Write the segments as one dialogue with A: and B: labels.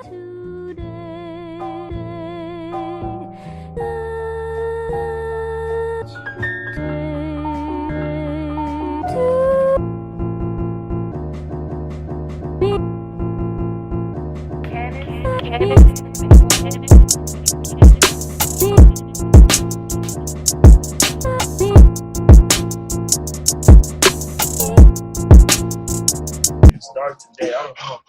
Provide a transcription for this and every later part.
A: Start today. I don't know.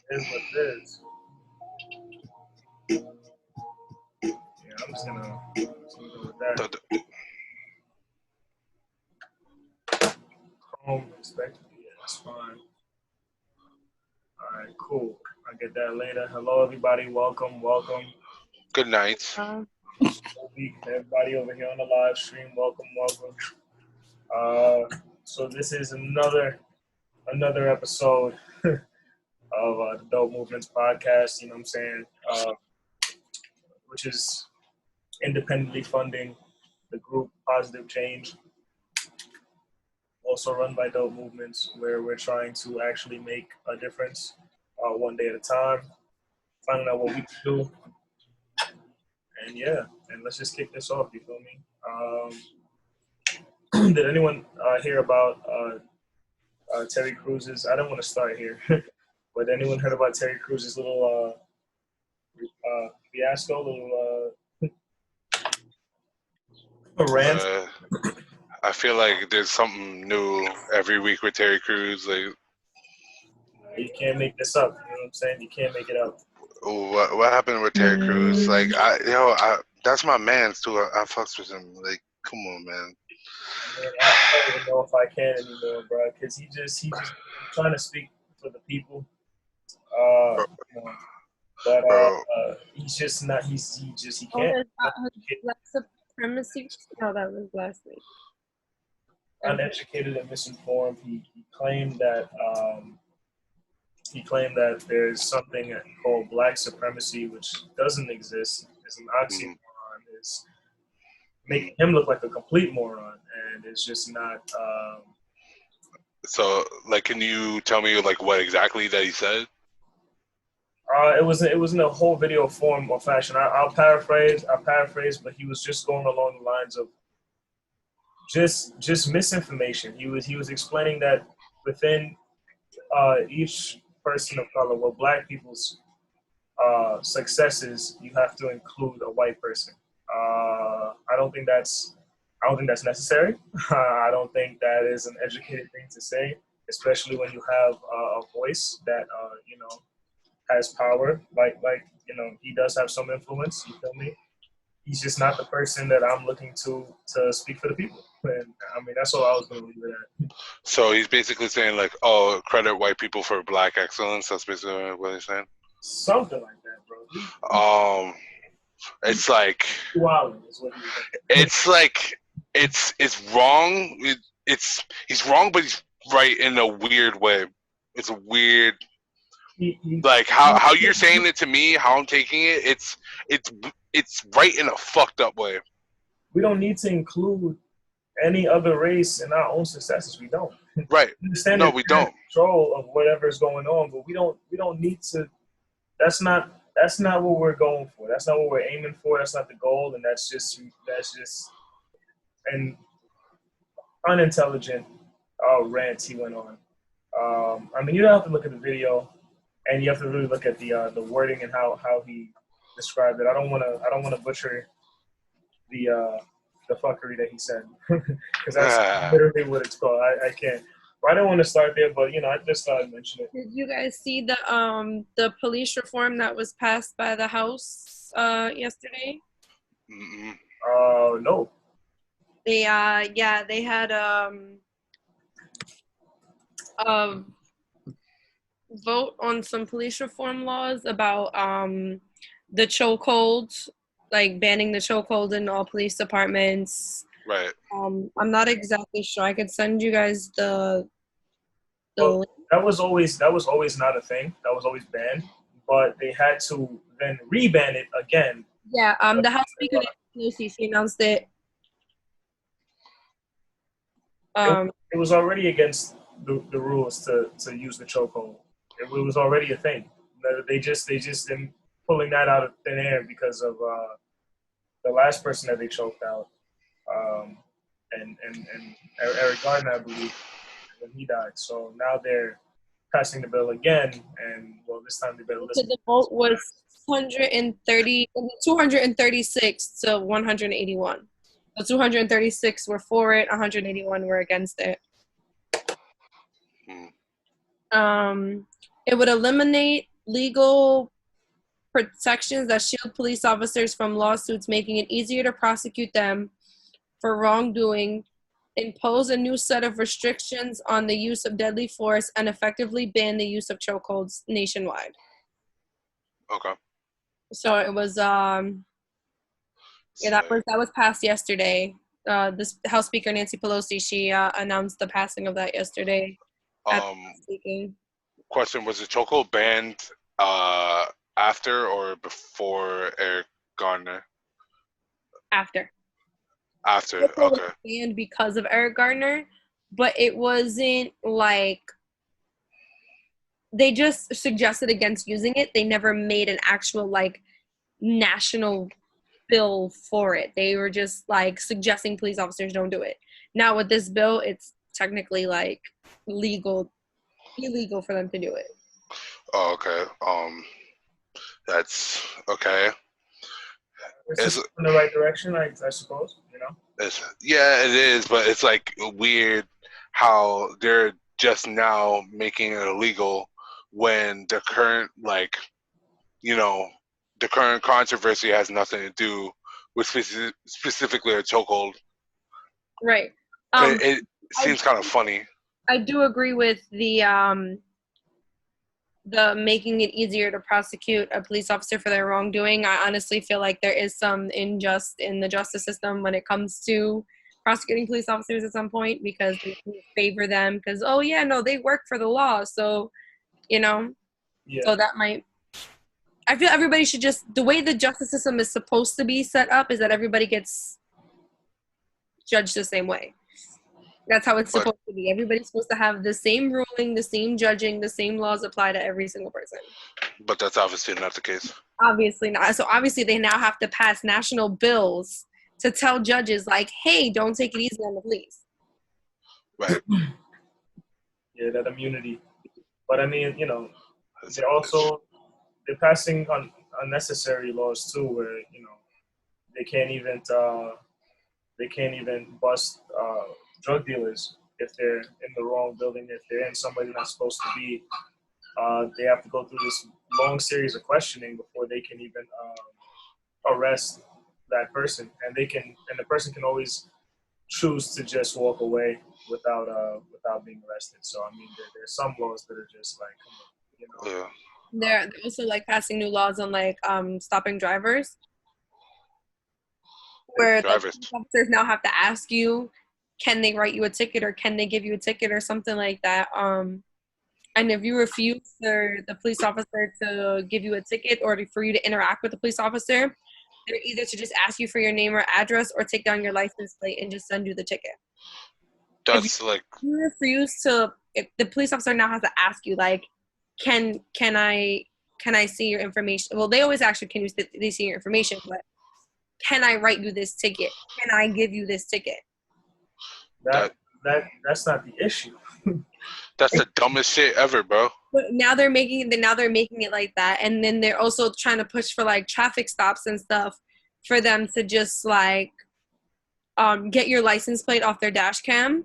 A: It is what it is. Yeah, I'm just gonna go with that. Home expected. Yeah, that's fine. All right, cool. I'll get that later. Hello, everybody. Welcome.
B: Good night.
A: Everybody over here on the live stream, welcome. So this is another episode of the Dopemovements Podcast. You know what I'm saying? Which is independently funding the group Positive Change, also run by Dope Movements, where we're trying to actually make a difference one day at a time, finding out what we can do. And yeah, and let's just kick this off, you feel me? Did anyone hear about Terry Cruz's, I don't want to start here, but anyone heard about Terry Cruz's little fiasco, little rant?
B: I feel like there's something new every week with Terry Crews. Like,
A: you can't make this up, you know what I'm saying? You can't make it up.
B: What happened with Terry Crews? Like, that's my man too. I fucks with him. Like, come on, man.
A: I don't even know if I can anymore, bro, because he just trying to speak for the people. He's just not. He can't.
C: Black supremacy. No, that was last week.
A: Uneducated and misinformed. He claimed that there's something called black supremacy, which doesn't exist. It's an oxymoron. It's making him look like a complete moron, and it's just not.
B: So, like, can you tell me like what exactly that he said?
A: It was in a whole video form or fashion. I'll paraphrase, but he was just going along the lines of just misinformation. He was explaining that within each person of color, well, black people's successes, you have to include a white person. I don't think that's necessary. I don't think that is an educated thing to say, especially when you have a voice that has power. Like he does have some influence. You feel me? He's just not the person that I'm looking to speak for the people. And I mean, that's all I was going to leave it at.
B: So he's basically saying like, oh, credit white people for black excellence. That's basically what he's saying.
A: Something like that, bro.
B: It's like it's wrong. He's wrong, but he's right in a weird way. It's a weird. Like how you're saying it to me, how I'm taking it, it's right in a fucked up way.
A: We don't need to include any other race in our own successes. We don't.
B: Right. No, we don't.
A: Control of whatever's going on, but we don't need to. That's not what we're going for. That's not what we're aiming for. That's not the goal, and that's just an unintelligent rant he went on. I mean, you don't have to look at the video. And you have to really look at the wording and how he described it. I don't want to butcher the fuckery that he said because that's literally what it's called. I can't. I don't want to start there, but I just thought I'd mention it.
C: Did you guys see the police reform that was passed by the House yesterday?
A: No.
C: They had vote on some police reform laws about the chokehold, like banning the chokehold in all police departments.
B: Right.
C: I'm not exactly sure. I could send you guys the link.
A: That was always not a thing. That was always banned, but they had to then re-ban it again.
C: Yeah. The House Speaker, she announced it.
A: It was already against the rules to use the chokehold. It was already a thing. They just been pulling that out of thin air because of the last person that they choked out, and Eric Gardner, I believe, when he died. So now they're passing the bill again, and well, this time they better listen.
C: So the vote was 236 to 181. So 236 were for it, 181 were against it. It would eliminate legal protections that shield police officers from lawsuits, making it easier to prosecute them for wrongdoing, impose a new set of restrictions on the use of deadly force, and effectively ban the use of chokeholds nationwide.
B: Okay.
C: So it was that was passed yesterday. This House Speaker Nancy Pelosi, she announced the passing of that yesterday.
B: Question: was the chokehold banned after or before Eric Gardner?
C: After.
B: After,
C: It was
B: okay.
C: banned because of Eric Gardner, but it wasn't like they just suggested against using it. They never made an actual like national bill for it. They were just like suggesting police officers don't do it. Now with this bill, it's technically like illegal for them to do it.
B: Oh, okay. That's okay.
A: It's in the right direction, I suppose. You know.
B: Yeah, it is, but it's like weird how they're just now making it illegal when the current the current controversy has nothing to do with specifically a chokehold.
C: Right.
B: It seems kind of funny.
C: I do agree with the making it easier to prosecute a police officer for their wrongdoing. I honestly feel like there is some injustice in the justice system when it comes to prosecuting police officers at some point, because they favor them because, oh yeah, no, they work for the law. So, so that might, I feel everybody should just, the way the justice system is supposed to be set up is that everybody gets judged the same way. That's how it's supposed to be. Everybody's supposed to have the same ruling, the same judging, the same laws apply to every single person.
B: But that's obviously not the case.
C: Obviously not. So obviously they now have to pass national bills to tell judges like, hey, don't take it easy on the police.
B: Right.
A: Yeah, that immunity. But I mean, they're passing on unnecessary laws too, where they can't even bust drug dealers if they're in the wrong building. If they're in somewhere they're not supposed to be, they have to go through this long series of questioning before they can even arrest that person. And the person can always choose to just walk away without being arrested. So I mean, there's some laws that are just like,
B: Yeah.
C: They're also like passing new laws on like stopping drivers, where the officers now have to ask you, can they write you a ticket or can they give you a ticket or something like that. And if you refuse for the police officer to give you a ticket or for you to interact with the police officer, they're either to just ask you for your name or address or take down your license plate and just send you the ticket.
B: That's
C: if you refuse to, if the police officer now has to ask you, like, can I see your information? Well, they always ask you, can you see your information? But can I write you this ticket? Can I give you this ticket?
A: That's not the issue.
B: That's the dumbest shit ever, bro.
C: But now they're making it like that, and then they're also trying to push for like traffic stops and stuff for them to just like get your license plate off their dash cam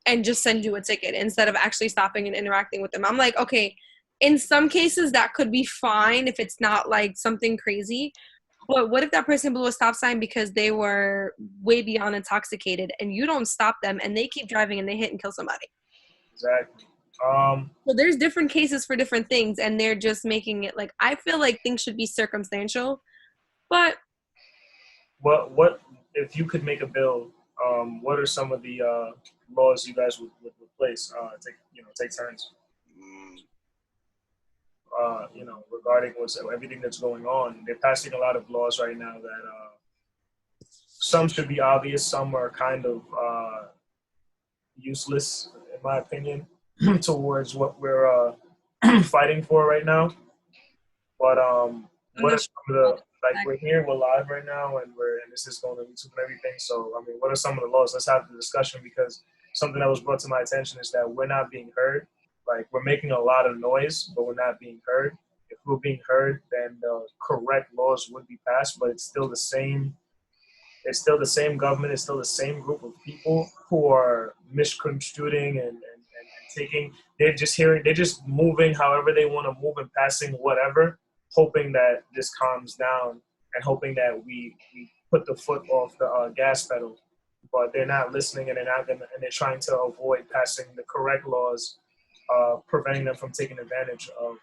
C: and just send you a ticket instead of actually stopping and interacting with them. I'm like, okay, in some cases that could be fine if it's not like something crazy. But what if that person blew a stop sign because they were way beyond intoxicated and you don't stop them and they keep driving and they hit and kill somebody?
A: Exactly.
C: So there's different cases for different things, and they're just making it like, I feel like things should be circumstantial, but
A: what if you could make a bill? What are some of the laws you guys would replace? Take turns. Regarding everything that's going on. They're passing a lot of laws right now that some should be obvious, some are kind of useless, in my opinion, towards what we're fighting for right now. But what are some of the, like, we're here, we're live right now, and this is going to YouTube and everything. So I mean, what are some of the laws? Let's have the discussion, because something that was brought to my attention is that we're not being heard. Like, we're making a lot of noise, but we're not being heard. If we're being heard, then the correct laws would be passed, but it's still the same. It's still the same government. It's still the same group of people who are misconstruing and taking. They're just moving however they want to move and passing whatever, hoping that this calms down and hoping that we put the foot off the gas pedal. But they're not listening, and they're trying to avoid passing the correct laws, preventing them from taking advantage of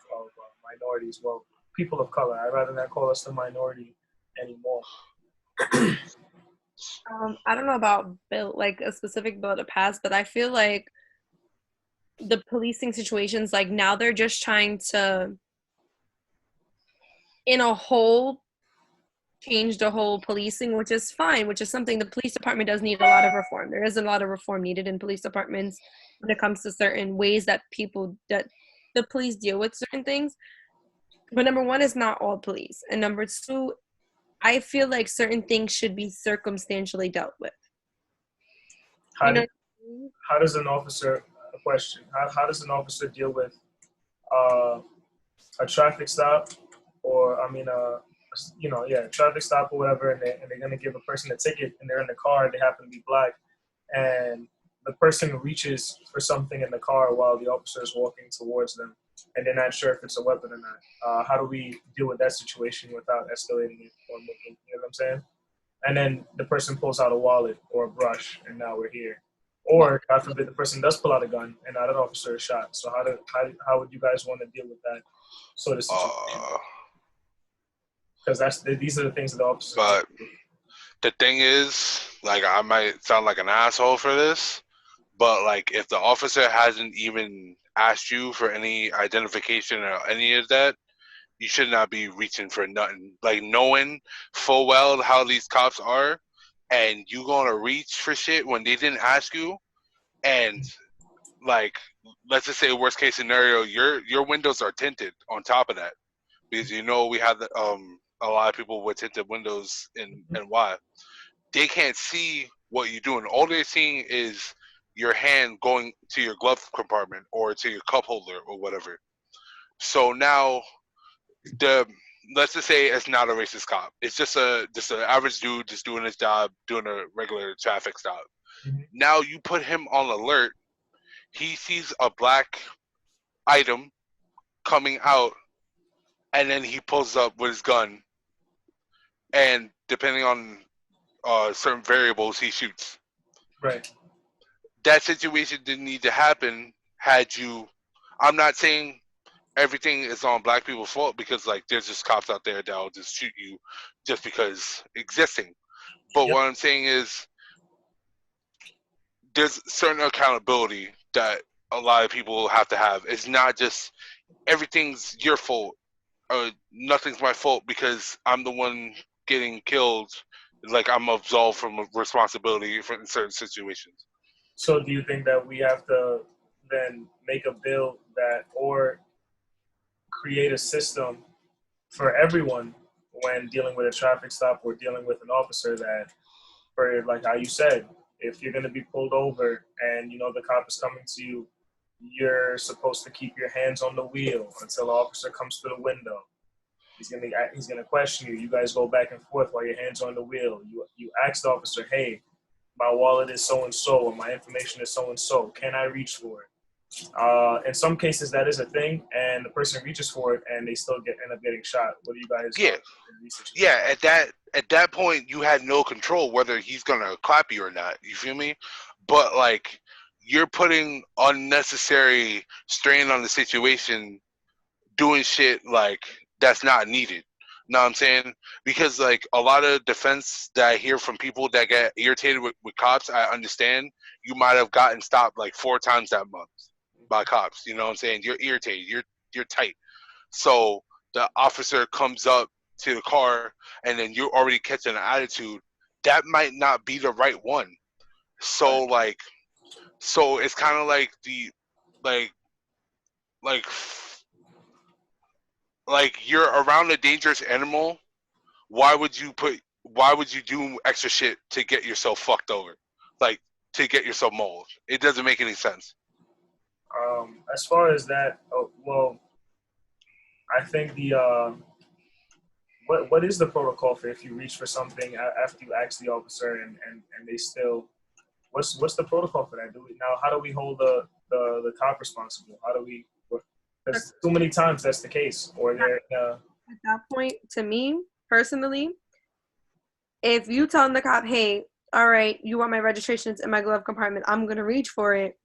A: minorities. Well, people of color. I'd rather not call us the minority anymore.
C: I don't know about bill, like a specific bill to pass, but I feel like the policing situations, like now they're just trying to, in a whole, change the whole policing, which is fine, which is something the police department does need a lot of reform. There is a lot of reform needed in police departments when it comes to certain ways that the police deal with certain things. But number one, is not all police. And number two, I feel like certain things should be circumstantially dealt with.
A: How does an officer, a question, how does an officer deal with a traffic stop, or, a traffic stop or whatever, and they're going to give a person a ticket, and they're in the car, and they happen to be black, and the person reaches for something in the car while the officer is walking towards them, and they're not sure if it's a weapon or not. How do we deal with that situation without escalating it or making, you know what I'm saying? And then the person pulls out a wallet or a brush, and now we're here. Or, God forbid, the person does pull out a gun, and now an officer is shot. So how would you guys want to deal with that sort of situation? Because these are the things that the officers.
B: But the thing is, like, I might sound like an asshole for this, but like, if the officer hasn't even asked you for any identification or any of that, you should not be reaching for nothing. Like, knowing full well how these cops are, and you gonna reach for shit when they didn't ask you, and like, let's just say worst case scenario, your windows are tinted on top of that, because we have a lot of people with tinted windows in NY. They can't see what you're doing. All they're seeing is your hand going to your glove compartment or to your cup holder or whatever. So now, let's just say it's not a racist cop. It's just an average dude just doing his job, doing a regular traffic stop.
A: Mm-hmm.
B: Now you put him on alert. He sees a black item coming out, and then he pulls up with his gun, and depending on certain variables, he shoots.
A: Right.
B: That situation didn't need to happen had you. I'm not saying everything is on black people's fault, because like, there's just cops out there that'll just shoot you just because existing. But
A: Yep.
B: what I'm saying is, there's certain accountability that a lot of people have to have. It's not just everything's your fault or nothing's my fault because I'm the one getting killed. Like, I'm absolved from responsibility in certain situations.
A: So do you think that we have to then make a bill that, or create a system for everyone when dealing with a traffic stop or dealing with an officer, that, for like how you said, if you're going to be pulled over and the cop is coming to you, you're supposed to keep your hands on the wheel until the officer comes to the window. He's gonna question you. You guys go back and forth while your hands are on the wheel. You ask the officer, hey, my wallet is so and so, or my information is so and so. Can I reach for it? In some cases, that is a thing, and the person reaches for it, and they still end up getting shot. What do you guys?
B: Yeah. At that point, you had no control whether he's gonna clap you or not. You feel me? But like, you're putting unnecessary strain on the situation, doing shit like that's not needed. Know what I'm saying? Because like, a lot of defense that I hear from people that get irritated with cops, I understand. You might have gotten stopped like 4 times that month by cops. You know what I'm saying? You're irritated. You're tight. So the officer comes up to the car, and then you're already catching an attitude. That might not be the right one. So like, so it's kind of like the like like you're around a dangerous animal. Why would you do extra shit to get yourself fucked over? Like, to get yourself mauled. It doesn't make any sense.
A: As far as that, well, I think what is the protocol for if you reach for something after you ask the officer and they still, what's the protocol for that? How do we hold the cop responsible? How do we? Because too many times that's the case. Or at
C: that point, to me personally, if you tell the cop, "Hey, all right, you want my registration? It's in my glove compartment. I'm gonna reach for it,"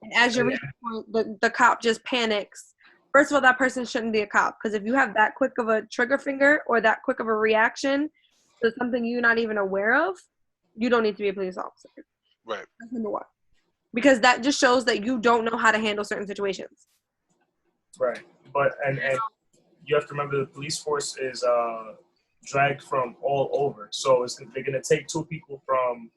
C: and as you're reaching for it, the cop just panics. First of all, that person shouldn't be a cop, because if you have that quick of a trigger finger or that quick of a reaction to something you're not even aware of, you don't need to be a police officer.
B: Right.
C: That's number one. Because that just shows that you don't know how to handle certain situations.
A: Right. But and you have to remember the police force is dragged from all over. So they're going to take two people from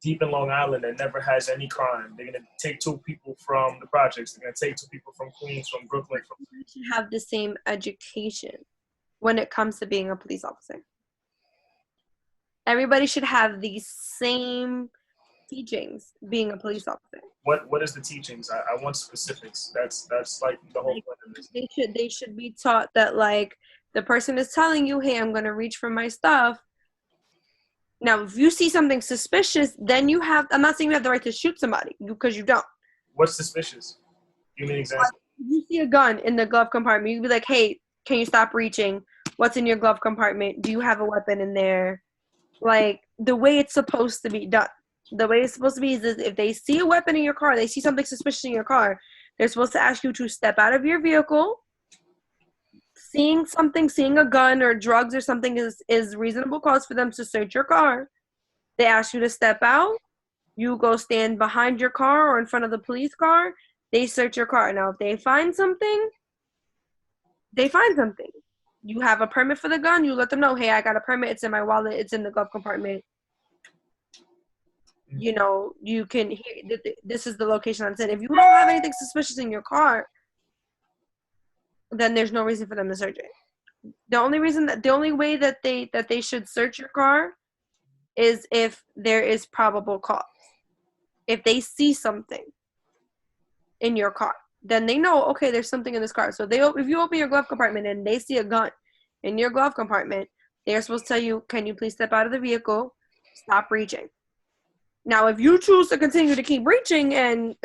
A: deep in Long Island that never has any crime. They're going to take two people from the projects. They're going to take two people from Queens, from Brooklyn.
C: You should have the same education when it comes to being a police officer. Everybody should have the same teachings being a police officer.
A: What is the teachings? I want specifics. That's like the whole point of this.
C: They should be taught that, like, the person is telling you, "Hey, I'm going to reach for my stuff." Now, if you see something suspicious, then you have, I'm not saying you have the right to shoot somebody, because you don't.
A: What's suspicious? Give me an example.
C: If you see a gun in the glove compartment, you'd be like, "Hey, can you stop reaching? What's in your glove compartment? Do you have a weapon in there?" Like, the way it's supposed to be done. The way it's supposed to be is if they see a weapon in your car, they see something suspicious in your car, they're supposed to ask you to step out of your vehicle. Seeing a gun or drugs or something is reasonable cause for them to search your car. They ask you to step out. You go stand behind your car or in front of the police car. They search your car. Now, if they find something, they find something. You have a permit for the gun. You let them know, "Hey, I got a permit. It's in my wallet. It's in the glove compartment. You know, you can hear, this is the location I'm saying." If you don't have anything suspicious in your car, then there's no reason for them to search it. The only way that they should search your car is if there is probable cause. If they see something in your car, then they know, okay, there's something in this car. So if you open your glove compartment and they see a gun in your glove compartment, they're supposed to tell you, "Can you please step out of the vehicle? Stop reaching." Now, if you choose to continue to keep reaching, and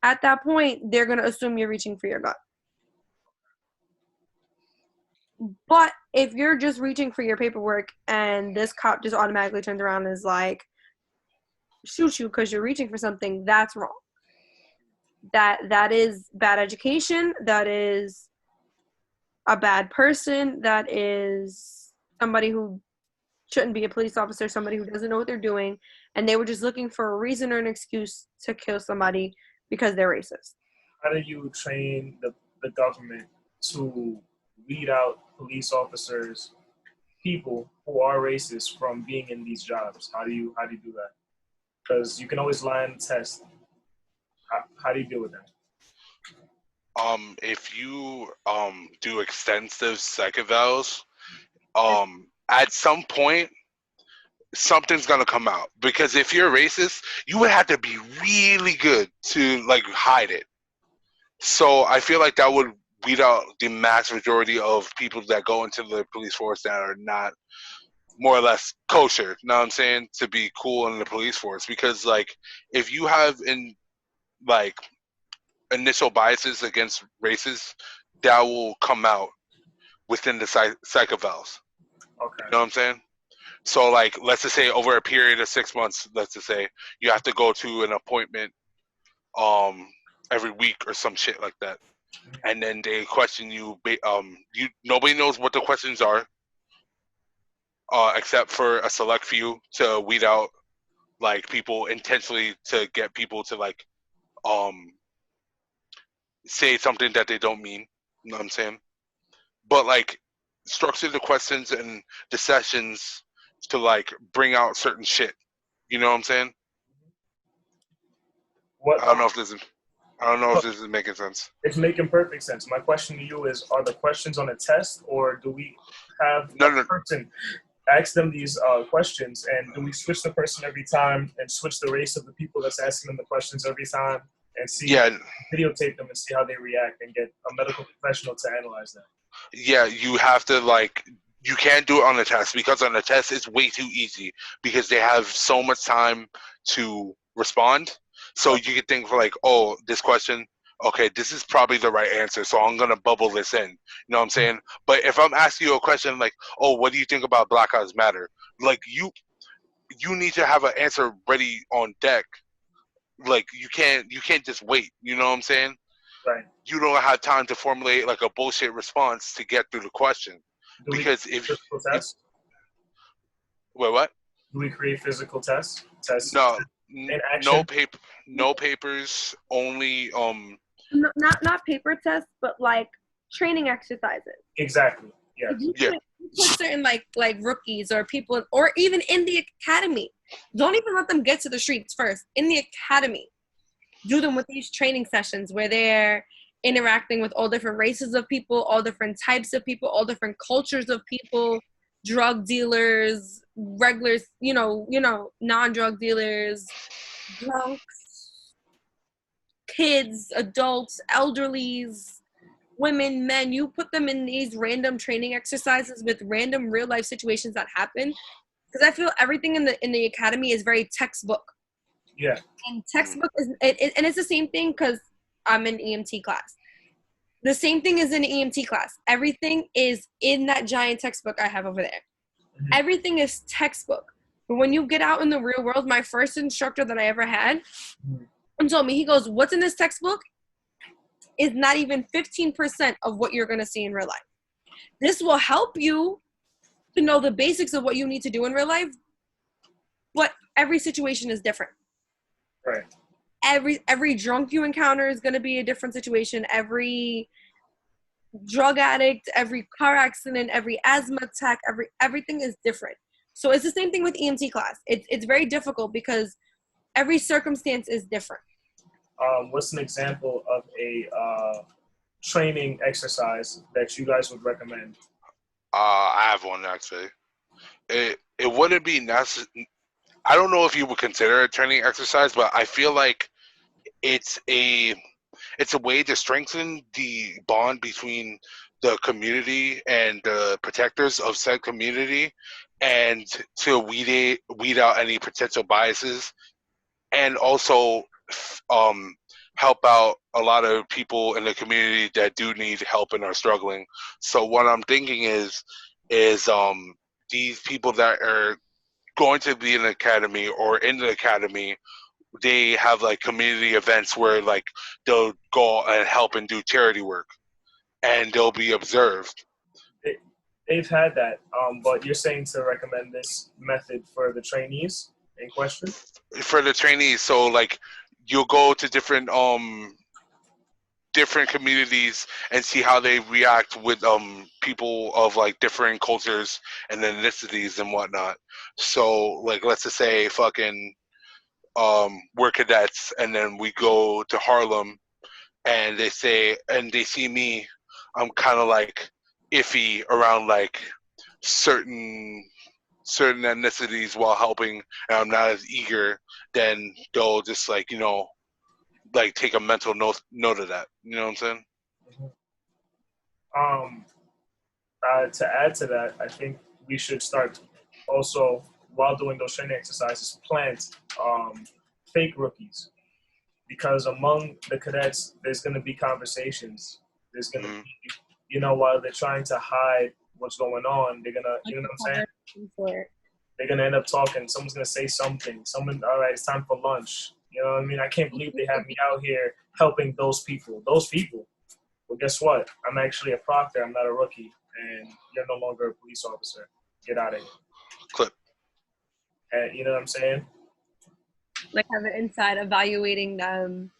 C: at that point, they're going to assume you're reaching for your gun. But if you're just reaching for your paperwork and this cop just automatically turns around and is like, shoot you because you're reaching for something, that's wrong. That is bad education. That is a bad person. That is somebody who shouldn't be a police officer, somebody who doesn't know what they're doing, and they were just looking for a reason or an excuse to kill somebody because they're racist.
A: How do you train the government to weed out police officers, people who are racist, from being in these jobs? How do you do that? Because you can always lie on the test. How do you deal with that?
B: If you do extensive psych evals, at some point something's gonna come out, because if you're racist, you would have to be really good to like hide it. So I feel like that would weed out the max majority of people that go into the police force that are not more or less kosher, you know what I'm saying, to be cool in the police force. Because like if you have initial biases against races, that will come out within the psych evals.
A: Okay.
B: You know what I'm saying? So like, let's just say over a period of 6 months, let's just say you have to go to an appointment every week or some shit like that. And then they question you, nobody knows what the questions are, except for a select few to weed out like people intentionally to get people to like say something that they don't mean. You know what I'm saying? But like structure the questions and the sessions to like bring out certain shit. You know what I'm saying?
A: What
B: I don't know if this is. I don't know if this is making sense.
A: It's making perfect sense. My question to you is, are the questions on a test, or do we have a person ask them these questions, and do we switch the person every time and switch the race of the people that's asking them the questions every time and videotape them and see how they react and get a medical professional to analyze that?
B: Yeah, you have to, like, you can't do it on a test, because on a test it's way too easy because they have so much time to respond. So you could think for like, oh, this question, okay, this is probably the right answer, so I'm going to bubble this in. You know what I'm saying? But if I'm asking you a question like, oh, what do you think about Black Lives Matter? Like, you need to have an answer ready on deck. Like, you can't just wait. You know what I'm saying?
A: Right.
B: You don't have time to formulate like a bullshit response to get through the question. Because if wait, what?
A: Do we create physical tests?
B: No, no papers. Only
C: not paper tests, but like training exercises.
A: Exactly. Yeah.
C: You put certain like rookies or people, or even in the academy. Don't even let them get to the streets first. In the academy, do them with these training sessions where they're interacting with all different races of people, all different types of people, all different cultures of people, drug dealers, regulars, non-drug dealers, drunks, kids, adults, elderlies, women, men. You put them in these random training exercises with random real life situations that happen. Because I feel everything in the academy is very textbook.
A: Yeah.
C: And textbook and it's the same thing because I'm in EMT class. The same thing is in EMT class. Everything is in that giant textbook I have over there. Mm-hmm. Everything is textbook. But when you get out in the real world, my first instructor that I ever had told me, he goes, what's in this textbook is not even 15% of what you're going to see in real life. This will help you to know the basics of what you need to do in real life, but every situation is different.
A: Right.
C: Every drunk you encounter is going to be a different situation. Every drug addict, every car accident, every asthma attack, everything is different. So it's the same thing with EMT class. It's very difficult because every circumstance is different.
A: What's an example of a training exercise that you guys would recommend?
B: I have one actually. It wouldn't be necessary. I don't know if you would consider it a training exercise, but I feel like it's a way to strengthen the bond between the community and the protectors of said community, and to weed out any potential biases, and also help out a lot of people in the community that do need help and are struggling. So what I'm thinking is these people that are going to be in the academy or in the academy, they have like community events where like they'll go and help and do charity work, and they'll be observed.
A: They've had that, but you're saying to recommend this method for the trainees in question?
B: For the trainees, so like you'll go to different communities and see how they react with people of like different cultures and ethnicities and whatnot. So like let's just say fucking we're cadets, and then we go to Harlem, and they see me, I'm kind of like iffy around like certain ethnicities while helping, and I'm not as eager, then they'll just like, like take a mental note of that. You know what I'm saying?
A: To add to that, I think we should start also, while doing those training exercises, plant fake rookies, because among the cadets, there's going to be conversations. There's going to be, while they're trying to hide what's going on, they're going to, you know what I'm saying? They're going to end up talking. Someone's going to say something. All right, it's time for lunch. You know what I mean? I can't believe they have me out here helping those people. Well, guess what? I'm actually a proctor. I'm not a rookie. And you're no longer a police officer. Get out of here.
B: Clip.
A: And you know what I'm saying?
C: Like have an inside evaluating them,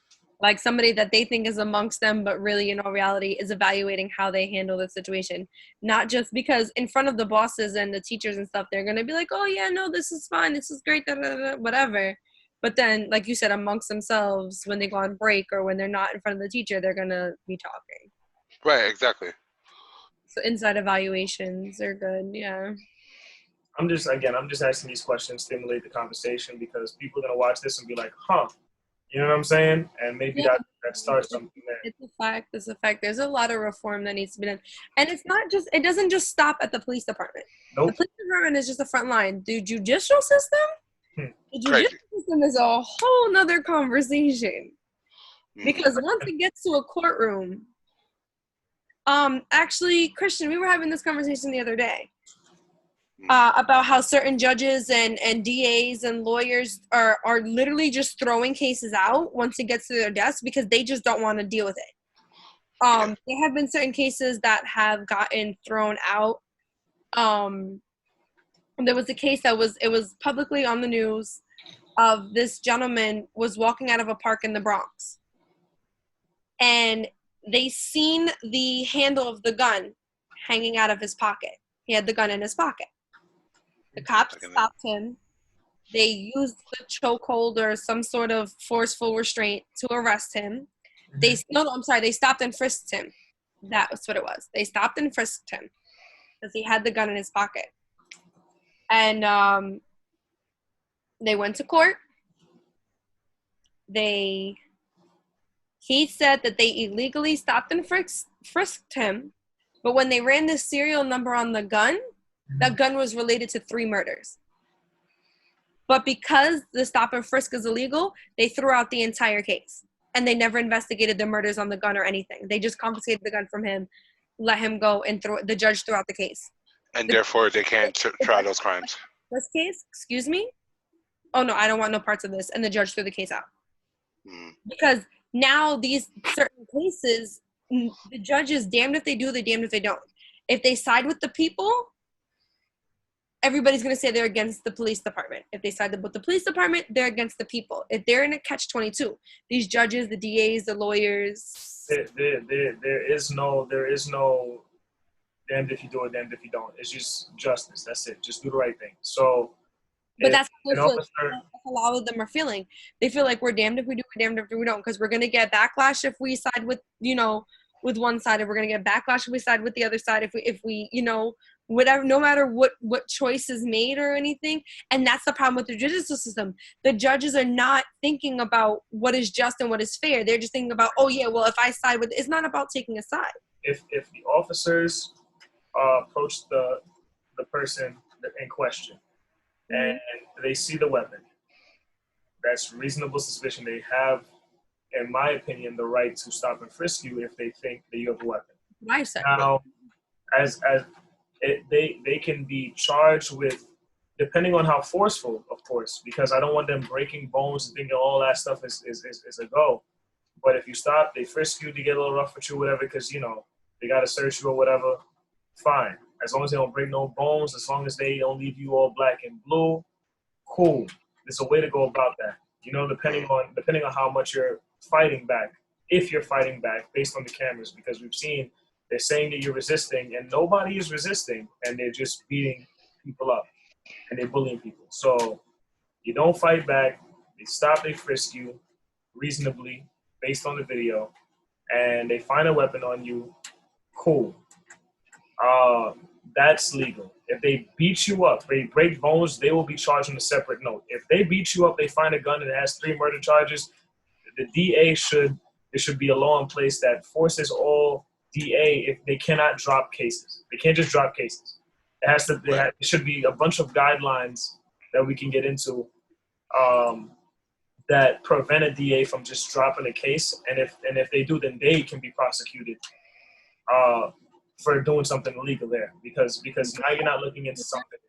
C: like somebody that they think is amongst them, but really in all reality is evaluating how they handle the situation. Not just because in front of the bosses and the teachers and stuff, they're going to be like, oh yeah, no, this is fine. This is great, whatever. But then, like you said, amongst themselves, when they go on break or when they're not in front of the teacher, they're going to be talking.
B: Right, exactly.
C: So inside evaluations are good, yeah.
A: I'm just asking these questions, stimulate the conversation, because people are going to watch this and be like, huh, you know what I'm saying? And maybe that starts something there.
C: It's a fact. It's a fact. There's a lot of reform that needs to be done. And it doesn't just stop at the police department.
A: Nope.
C: The police department is just the front line. The judicial system? The judicial system is a whole nother conversation. Because once it gets to a courtroom, actually, Christian, we were having this conversation the other day about how certain judges and DAs and lawyers are literally just throwing cases out once it gets to their desk because they just don't want to deal with it. There have been certain cases that have gotten thrown out. There was a case that was publicly on the news of this gentleman was walking out of a park in the Bronx. And they seen the handle of the gun hanging out of his pocket. He had the gun in his pocket. The cops stopped him. They used the chokehold or some sort of forceful restraint to arrest him. They stopped and frisked him. That's what it was. They stopped and frisked him because he had the gun in his pocket. And they went to court. He said that they illegally stopped and frisked him, but when they ran the serial number on the gun, that gun was related to 3 murders. But because the stop and frisk is illegal, they threw out the entire case. And they never investigated the murders on the gun or anything. They just confiscated the gun from him, let him go, and the judge threw out the case.
B: And therefore, they can't try those crimes.
C: This case, excuse me? Oh, no, I don't want no parts of this. And the judge threw the case out. Because now these certain cases, the judge is damned if they do, they're damned if they don't. If they side with the people, everybody's going to say they're against the police department. If they side with the police department, they're against the people. If they're in a catch-22, these judges, the DAs, the lawyers.
A: There is no damned if you do it, damned if you don't. It's just justice. That's it. Just do the right thing. So,
C: but that's a lot of them are feeling. They feel like we're damned if we do, we're damned if we don't, because we're going to get backlash if we side with, with one side, and we're going to get backlash if we side with the other side, if we whatever, no matter what choice is made or anything. And that's the problem with the judicial system. The judges are not thinking about what is just and what is fair. They're just thinking about, oh yeah, well, if I side with, it's not about taking a side. If
A: the officers approach the person in question and they see the weapon, that's reasonable suspicion. They have, in my opinion, the right to stop and frisk you if they think that you have a weapon. Now, they can be charged with, depending on how forceful, of course, because I don't want them breaking bones and thinking all that stuff is a go. But if you stop, they frisk you, they get a little rough with you, whatever, because, they got to search you or whatever, fine. As long as they don't break no bones, as long as they don't leave you all black and blue, cool. There's a way to go about that. Depending on how much you're fighting back, if you're fighting back based on the cameras, because we've seen they're saying that you're resisting and nobody is resisting and they're just beating people up and they're bullying people. So you don't fight back, they stop, they frisk you reasonably based on the video, and they find a weapon on you, cool. That's legal. If they beat you up, they break bones, they will be charged on a separate note. If they beat you up, they find a gun and it has 3 murder charges, the DA there should be a law in place that forces all DA, if they cannot drop cases. They can't just drop cases. It should be a bunch of guidelines that we can get into that prevent a DA from just dropping a case. And if they do, then they can be prosecuted for doing something illegal there, because now you're not looking into something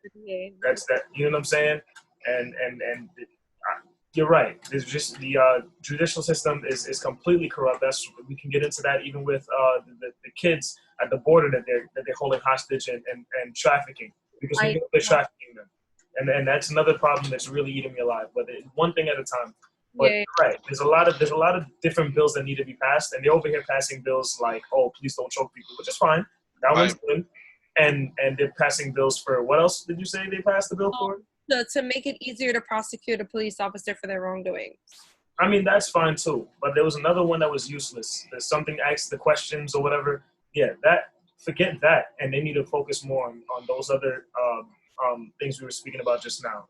A: that's you know what I'm saying? And you're right. There's just the judicial system is completely corrupt. We can get into that even with the kids at the border that they're holding hostage and trafficking, because they're trafficking them, and that's another problem that's really eating me alive. But one thing at a time. But you're right, there's a lot of different bills that need to be passed, and they're over here passing bills like, oh, please don't choke people, which is fine. That one's good. And they're passing bills for, what else did you say they passed the bill for?
C: to make it easier to prosecute a police officer for their wrongdoing.
A: I mean, that's fine too. But there was another one that was useless. There's something asked the questions or whatever. Yeah, forget that. And they need to focus more on those other things we were speaking about just now.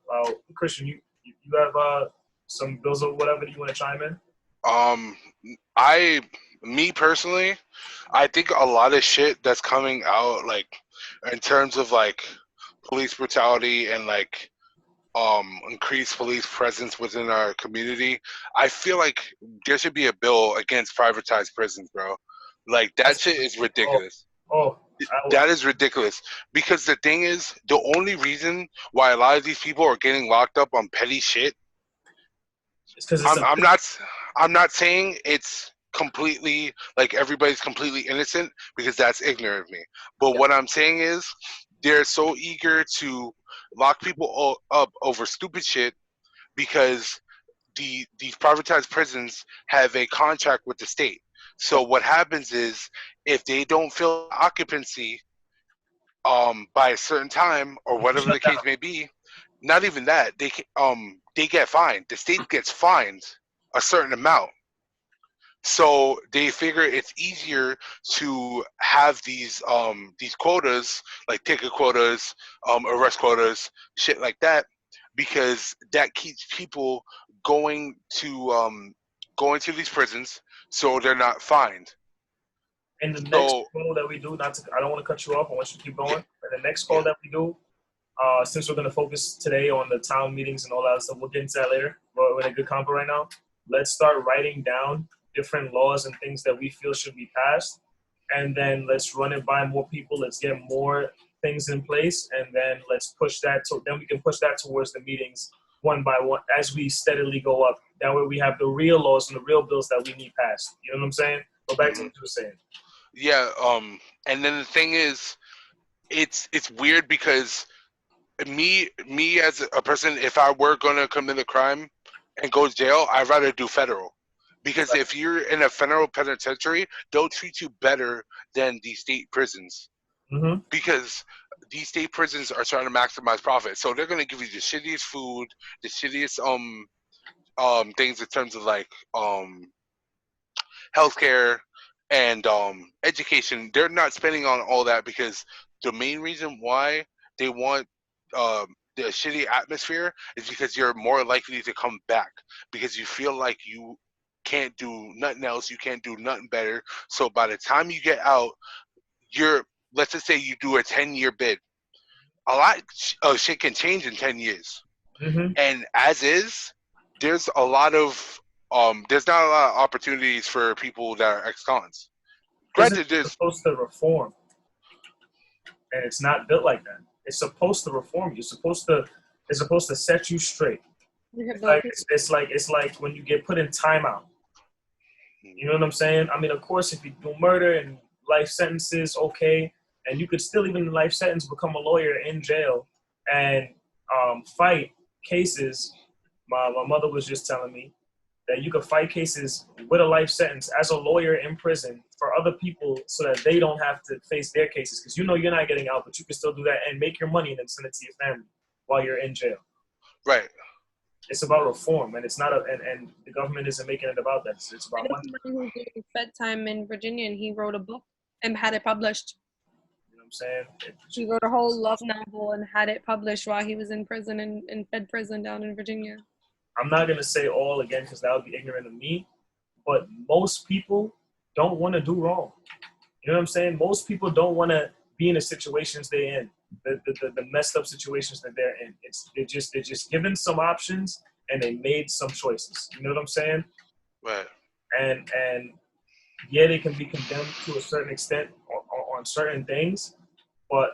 A: Christian, you have some bills or whatever that you want to chime in?
B: Me personally, I think a lot of shit that's coming out, like, in terms of, like, police brutality and, like, increased police presence within our community, I feel like there should be a bill against privatized prisons, bro. Like, that shit is ridiculous. That is ridiculous. Because the thing is, the only reason why a lot of these people are getting locked up on petty shit, I'm not saying it's completely, like, everybody's completely innocent, because that's ignorant of me. But what I'm saying is, they're so eager to lock people up over stupid shit because these privatized prisons have a contract with the state. So what happens is, if they don't fill occupancy by a certain time, or whatever the case may be, not even that, they get fined. The state gets fined a certain amount. So they figure it's easier to have these quotas, like ticket quotas, arrest quotas, shit like that, because that keeps people going to these prisons, so they're not fined.
A: And the next call that we do, I don't want to cut you off. I want you to keep going. But the next call that we do, since we're going to focus today on the town meetings and all that stuff, we'll get into that later. But we're in a good combo right now. Let's start writing down different laws and things that we feel should be passed, and then let's run it by more people. Let's get more things in place, and then let's push that. Then we can push that towards the meetings one by one as we steadily go up. That way we have the real laws and the real bills that we need passed. You know what I'm saying? Go back to what you were saying.
B: Yeah. And then the thing is, it's weird because me as a person, if I were gonna commit a crime and go to jail, I'd rather do federal. Because if you're in a federal penitentiary, they'll treat you better than the state prisons.
A: Mm-hmm.
B: Because these state prisons are trying to maximize profit. So they're going to give you the shittiest food, the shittiest things in terms of, like, healthcare and education. They're not spending on all that, because the main reason why they want the shitty atmosphere is because you're more likely to come back, because you feel like you can't do nothing else, you can't do nothing better. So by the time you get out, let's just say you do a 10-year bid. A lot of shit can change in 10 years.
A: Mm-hmm.
B: And as is, there's not a lot of opportunities for people that are ex-cons. Granted,
A: it's supposed to reform, and it's not built like that. It's supposed to reform you. It's supposed to set you straight. It's like when you get put in timeout. You know what I'm saying? I mean, of course, if you do murder and life sentences, okay, and you could still, even in life sentence, become a lawyer in jail and fight cases. My mother was just telling me that you could fight cases with a life sentence as a lawyer in prison for other people, so that they don't have to face their cases, because you're not getting out, but you can still do that and make your money and then send it to your family while you're in jail.
B: Right.
A: It's about reform, and it's not and the government isn't making it about that. It's about money.
C: Who did fed time in Virginia, and he wrote a book and had it published.
A: You know what I'm saying?
C: He wrote a whole love novel and had it published while he was in prison, in Fed prison down in Virginia.
A: I'm not gonna say all again, because that would be ignorant of me, but most people don't want to do wrong. You know what I'm saying? Most people don't want to be in the situations they're in. The messed up situations that they're in. They're just given some options, and they made some choices. You know what I'm saying?
B: Right.
A: And yeah, they can be condemned to a certain extent on certain things, but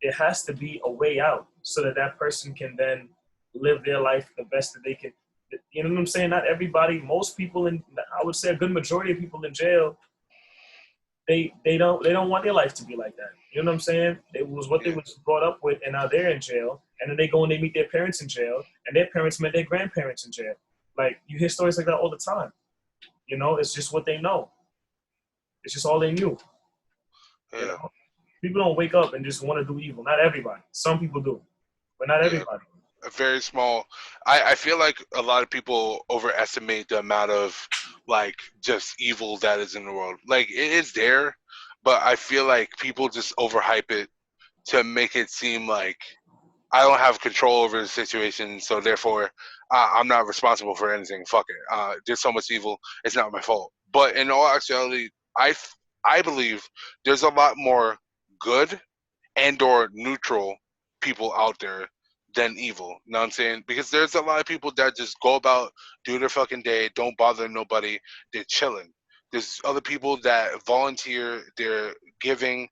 A: there has to be a way out, so that person can then live their life the best that they can. You know what I'm saying? Not everybody, most people I would say a good majority of people in jail, they don't want their life to be like that. You know what I'm saying? It was what they was brought up with, and now they're in jail. And then they go and they meet their parents in jail, and their parents met their grandparents in jail. Like, you hear stories like that all the time. You know, it's just what they know. It's just all they knew.
B: Yeah.
A: You know? People don't wake up and just want to do evil. Not everybody. Some people do, but not everybody.
B: a very small. I feel like a lot of people overestimate the amount of like just evil that is in the world. Like it is there, but I feel like people just overhype it to make it seem like I don't have control over the situation, so therefore I'm not responsible for anything. Fuck it. There's so much evil, it's not my fault. But in all actuality, I believe there's a lot more good and or neutral people out there than evil. You know what I'm saying? Because there's a lot of people that just go about, do their fucking day, don't bother nobody, they're chilling. There's other people that volunteer, they're giving,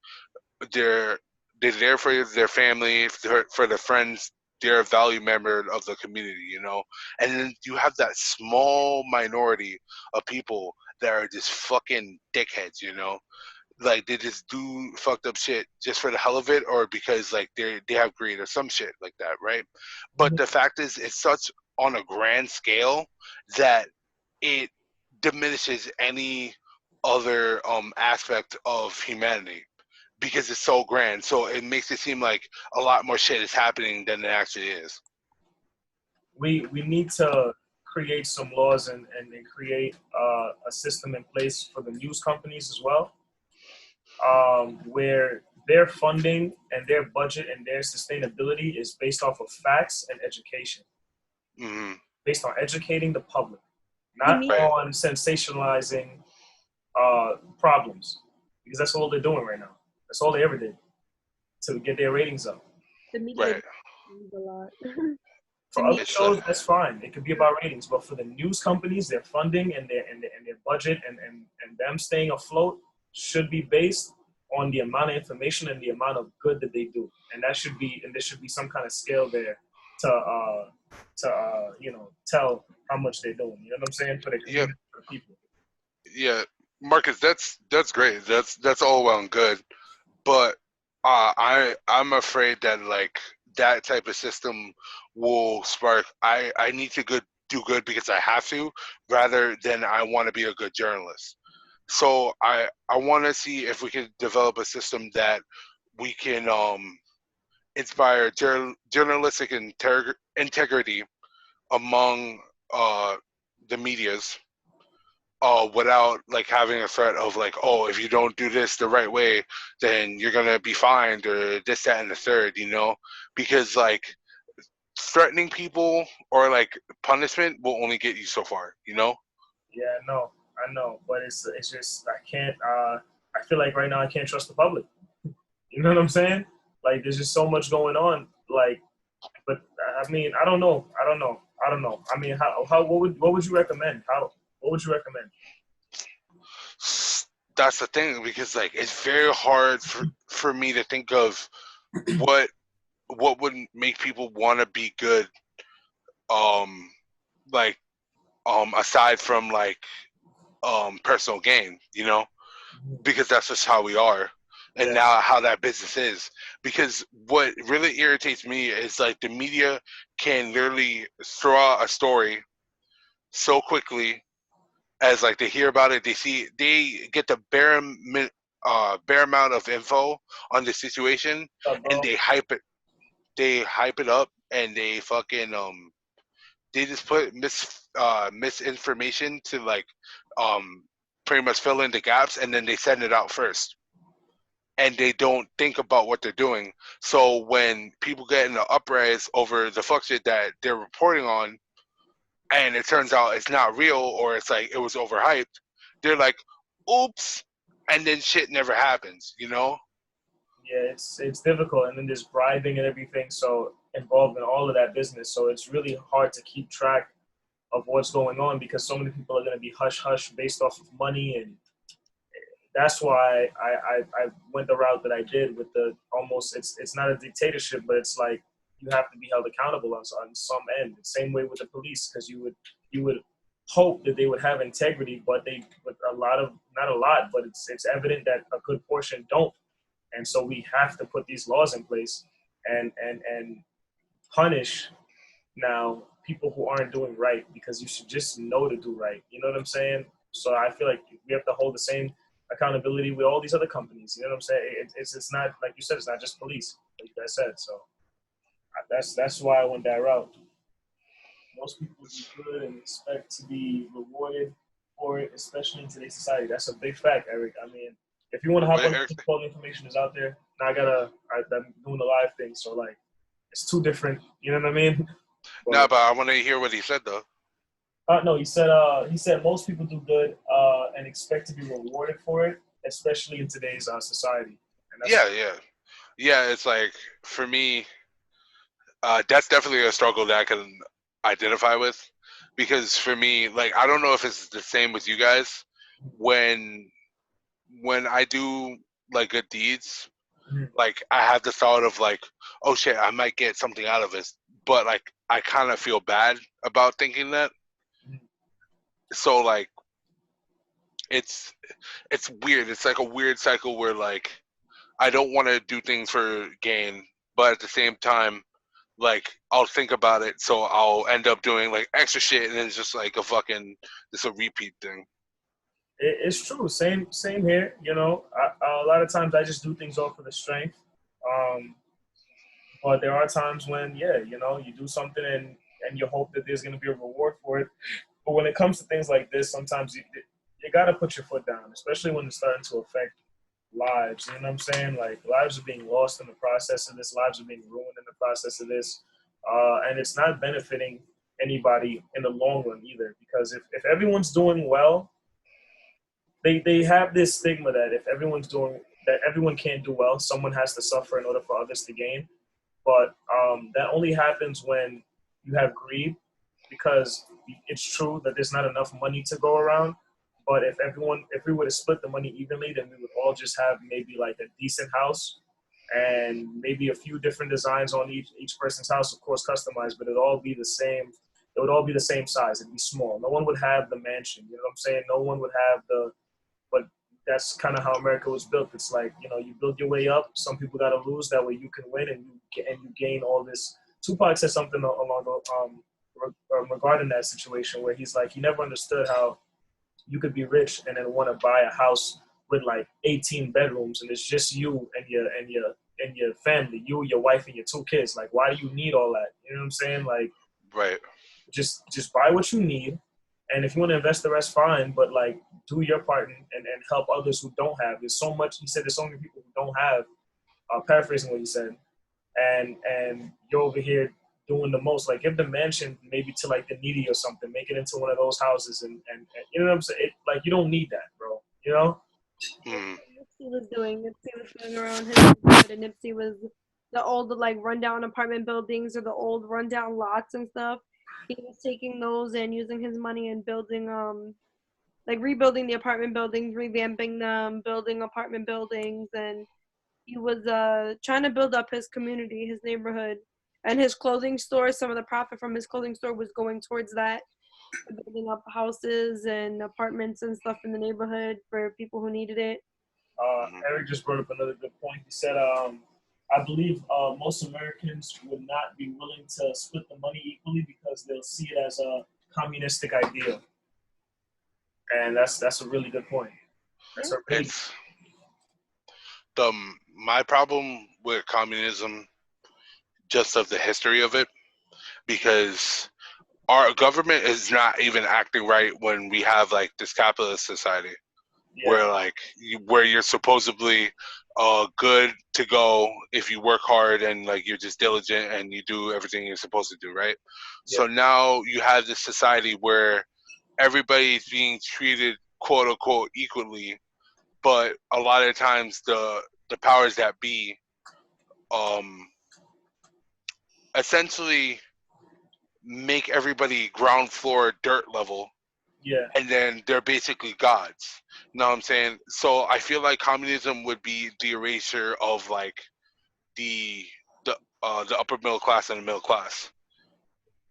B: they're they're there for their family, for their friends. They're a valued member of the community, you know. And then you have that small minority of people that are just fucking dickheads, you know. Like they just do fucked up shit just for the hell of it, or because like they have greed or some shit like that, right? But the fact is, it's such on a grand scale that it diminishes any other aspect of humanity because it's so grand. So it makes it seem like a lot more shit is happening than it actually is.
A: We need to create some laws and create a system in place for the news companies as well, where their funding and their budget and their sustainability is based off of facts and education, based on educating the public, not on sensationalizing problems, because that's all they're doing right now. That's all they ever did to get their ratings up.
C: The media a lot.
A: For other shows, that's fine. It could be about ratings, but for the news companies, their funding and their budget and them staying afloat should be based on the amount of information and the amount of good that they do, and that should be, and there should be some kind of scale there to you know, tell how much they're doing. You know what I'm saying? For the community, for the people.
B: Yeah, Marcus, that's great. That's all well and good, but I'm afraid that like that type of system will spark. I need to do good because I have to, rather than I want to be a good journalist. So I want to see if we can develop a system that we can inspire journalistic integrity among the medias, without like having a threat of like, oh, if you don't do this the right way, then you're gonna be fined or this, that, and the third, you know, because like threatening people or like punishment will only get you so far, you know.
A: Yeah, I know, but it's just I can't. I feel like right now I can't trust the public. You know what I'm saying? Like there's just so much going on. Like, but I mean, I don't know. I mean, how what would you recommend? What would you recommend?
B: That's the thing, because like it's very hard for me to think of what would make people want to be good, like aside from like personal gain, you know, because that's just how we are, and now how that business is. Because what really irritates me is like the media can literally throw out a story so quickly as like they hear about it, they get the bare amount of info on the situation, and they hype it up, and they fucking they just put misinformation to like pretty much fill in the gaps, and then they send it out first, and they don't think about what they're doing. So when people get in the uprise over the fuck shit that they're reporting on, and it turns out it's not real, or it's like it was overhyped, they're like, oops, and then shit never happens, you know?
A: Yeah, it's difficult, and then there's bribing and everything, so involved in all of that business. So it's really hard to keep track of what's going on because so many people are going to be hush-hush based off of money, and that's why I went the route that I did with the almost, it's not a dictatorship, but it's like you have to be held accountable on some end. The same way with the police, because you would hope that they would have integrity, but a lot of, not a lot, but it's evident that a good portion don't. And so we have to put these laws in place and punish now people who aren't doing right, because you should just know to do right. You know what I'm saying? So I feel like we have to hold the same accountability with all these other companies. You know what I'm saying? It's not, like you said, it's not just police, like you guys said. So That's why I went that route. Most people do good and expect to be rewarded for it, especially in today's society. That's a big fact, Eric. I mean, if you want to hop on, all the information is out there. Now I'm doing the live thing, so like, it's two different. You know what I mean?
B: No, but I want to hear what he said though.
A: No, he said most people do good and expect to be rewarded for it, especially in today's society. And
B: Yeah. It's like, for me, that's definitely a struggle that I can identify with, because for me, like, I don't know if it's the same with you guys. When I do like good deeds, like, I have the thought of like, oh shit, I might get something out of this, but like, I kind of feel bad about thinking that. So like, it's weird. It's like a weird cycle where like, I don't want to do things for gain, but at the same time, like, I'll think about it, so I'll end up doing like extra shit, and it's just like it's a repeat thing.
A: It's true. Same here. You know, a lot of times I just do things off of the strength. But there are times when, you know, you do something and you hope that there's going to be a reward for it. But when it comes to things like this, sometimes you got to put your foot down, especially when it's starting to affect lives. You know what I'm saying? Like, lives are being lost in the process of this. Lives are being ruined in the process of this. And it's not benefiting anybody in the long run either. Because if everyone's doing well, they have this stigma that if everyone's doing that, everyone can't do well. Someone has to suffer in order for others to gain. But that only happens when you have greed, because it's true that there's not enough money to go around. But if we were to split the money evenly, then we would all just have maybe like a decent house and maybe a few different designs on each person's house, of course, customized, but it'd all be the same. It would all be the same size. It'd be small. No one would have the mansion. You know what I'm saying? No one would have but that's kind of how America was built. It's like, you know, you build your way up. Some people got to lose. That way you can win and you gain all this. Tupac said something along regarding that situation, where he's like, he never understood how you could be rich and then want to buy a house with like 18 bedrooms and it's just you and your family, you, your wife, and your 2 kids. Like, why do you need all that? You know what I'm saying? Like,
B: right.
A: Just buy what you need. And if you want to invest the rest, fine. But like, do your part and help others who don't have. There's so much. He said there's so many people who don't have. Paraphrasing what he said, and you're over here doing the most. Like, give the mansion maybe to like the needy or something. Make it into one of those houses, and you know what I'm saying. Like, you don't need that, bro. You know.
C: Nipsey was doing around his neighborhood, and Nipsey was the old like rundown apartment buildings or the old rundown lots and stuff. He was taking those and using his money and building like rebuilding the apartment buildings, revamping them, building apartment buildings, and he was trying to build up his community, his neighborhood, and his clothing store. Some of the profit from his clothing store was going towards that, building up houses and apartments and stuff in the neighborhood for people who needed it.
A: Eric just brought up another good point. He said, I believe most Americans would not be willing to split the money equally because they'll see it as a communistic ideal. And that's a really good point. That's a really
B: my problem with communism, just of the history of it, because our government is not even acting right when we have like this capitalist society, where you're supposedly good to go if you work hard and like you're just diligent and you do everything you're supposed to do, right? Yeah. So now you have this society where everybody's being treated quote unquote equally, but a lot of times the powers that be essentially make everybody ground floor dirt level.
A: Yeah.
B: And then they're basically gods. You know what I'm saying? So I feel like communism would be the erasure of like the upper middle class and the middle class,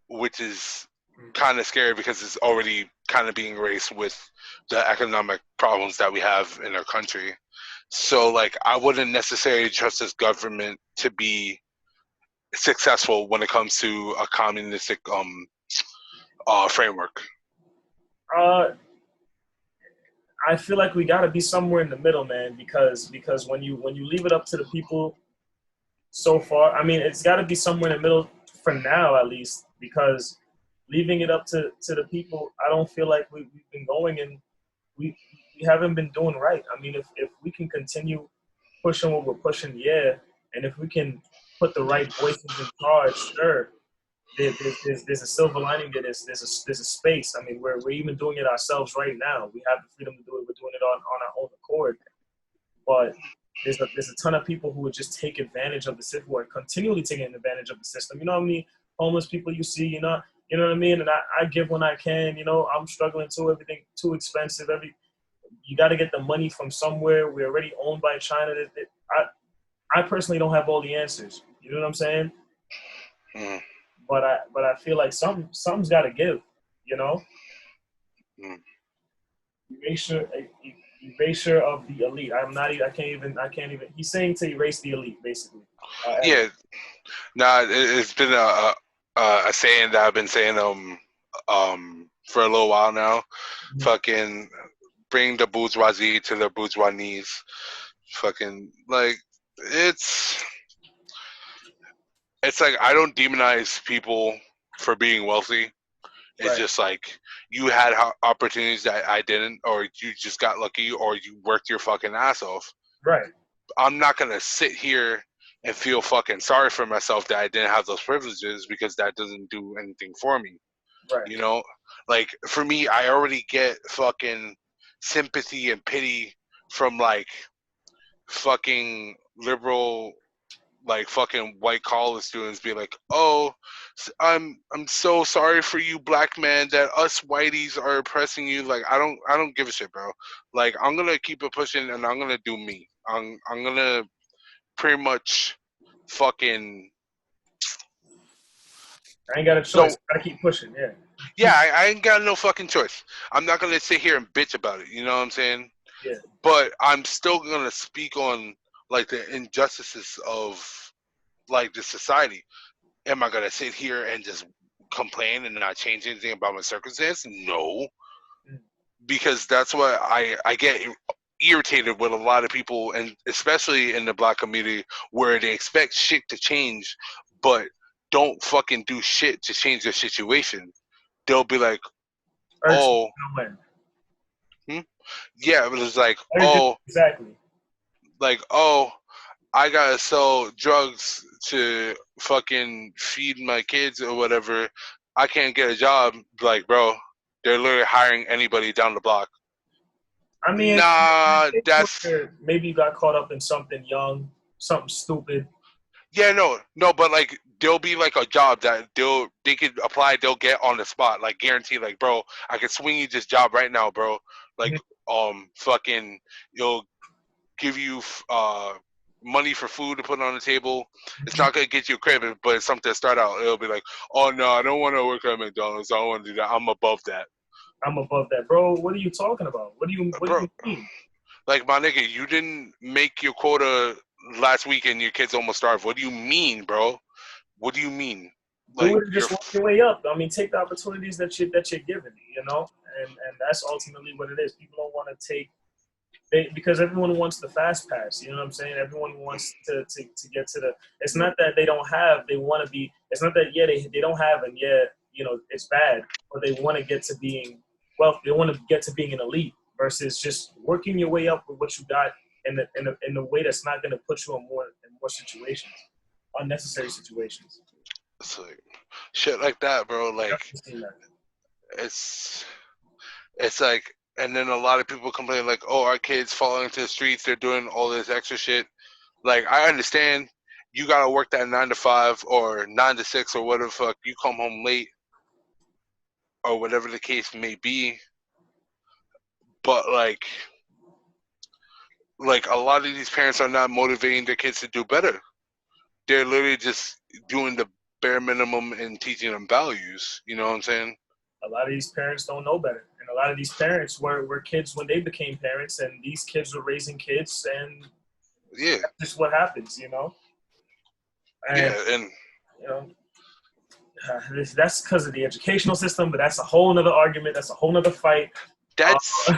B: which is kind of scary because it's already kind of being erased with the economic problems that we have in our country. So like, I wouldn't necessarily trust this government to be successful when it comes to a communistic framework.
A: I feel like we got to be somewhere in the middle, man, because when you leave it up to the people, so far. I mean, it's got to be somewhere in the middle for now, at least, because leaving it up to the people, I don't feel like we've been going, and we haven't been doing right. I mean, if we can continue pushing what we're pushing, yeah, and if we can put the right voices in charge, sure. There's a silver lining to this. There's a space. I mean, we're even doing it ourselves right now. We have the freedom to do it. We're doing it on our own accord. But there's a ton of people who would just take advantage of the system, who are continually taking advantage of the system. You know how many homeless people you see? You know what I mean? And I give when I can. You know, I'm struggling too. Everything too expensive. You got to get the money from somewhere. We're already owned by China. I personally don't have all the answers. You know what I'm saying?
B: Mm.
A: But I feel like something's got to give, you know.
B: Mm.
A: Erasure of the elite. I can't even. He's saying to erase the elite, basically.
B: Yeah, nah. It's been a saying that I've been saying for a little while now. Mm-hmm. Fucking bring the bourgeoisie to their bourgeois knees. Fucking like it's like I don't demonize people for being wealthy. It's just like you had opportunities that I didn't, or you just got lucky, or you worked your fucking ass off.
A: Right.
B: I'm not going to sit here and feel fucking sorry for myself that I didn't have those privileges, because that doesn't do anything for me.
A: Right.
B: You know? Like, for me, I already get fucking sympathy and pity from, like, fucking liberal, like fucking white collar students be like, oh, I'm so sorry for you, black man, that us whiteys are oppressing you. Like, I don't give a shit, bro. Like, I'm gonna keep it pushing, and I'm gonna do me. I'm gonna pretty much fucking.
A: I ain't got a choice. I gotta keep pushing. Yeah.
B: Yeah, I ain't got no fucking choice. I'm not gonna sit here and bitch about it. You know what I'm saying?
A: Yeah.
B: But I'm still gonna speak on like the injustices of like the society. Am I gonna sit here and just complain and not change anything about my circumstance? No, because that's what I get irritated with a lot of people, and especially in the black community, where they expect shit to change, but don't fucking do shit to change their situation. They'll be like, oh, yeah, it was like, oh,
A: exactly,
B: like, oh, I gotta sell drugs to fucking feed my kids or whatever. I can't get a job. Like, bro, they're literally hiring anybody down the block.
A: I mean,
B: nah, that's
A: maybe you got caught up in something young, something stupid.
B: Yeah, no, but like there'll be like a job that they could apply, they'll get on the spot, like guaranteed. Like, bro, I could swing you this job right now, bro. Like, fucking, you'll give you money for food to put on the table. It's not gonna get you a crib, but it's something to start out. It'll be like, oh no, I don't want to work at McDonald's. I don't want to do that. I'm above that.
A: I'm above that, bro. What are you talking about? What do you mean?
B: Like, my nigga, you didn't make your quota last week and your kids almost starved. What do you mean, bro? What do you mean?
A: Like, do it, just work your way up. I mean, take the opportunities that you're given, you know, and that's ultimately what it is. People don't want to take. Because everyone wants the fast pass, you know what I'm saying? Everyone wants to get to the. It's not that they don't have. They want to be. It's not that they don't have, and you know it's bad. But they want to get to being well. They want to get to being an elite versus just working your way up with what you got in the way that's not going to put you in more situations, unnecessary situations.
B: It's like shit like that, bro. Like it's like. And then a lot of people complain like, oh, our kids falling into the streets, they're doing all this extra shit. Like, I understand you got to work that 9 to 5 or 9 to 6 or whatever the fuck. You come home late or whatever the case may be. But, like a lot of these parents are not motivating their kids to do better. They're literally just doing the bare minimum and teaching them values. You know what I'm saying?
A: A lot of these parents don't know better. And a lot of these parents were kids when they became parents, and these kids were raising kids, and that's just what happens, you know? And, you know, that's because of the educational system, but that's a whole nother argument. That's a whole nother fight.
B: That's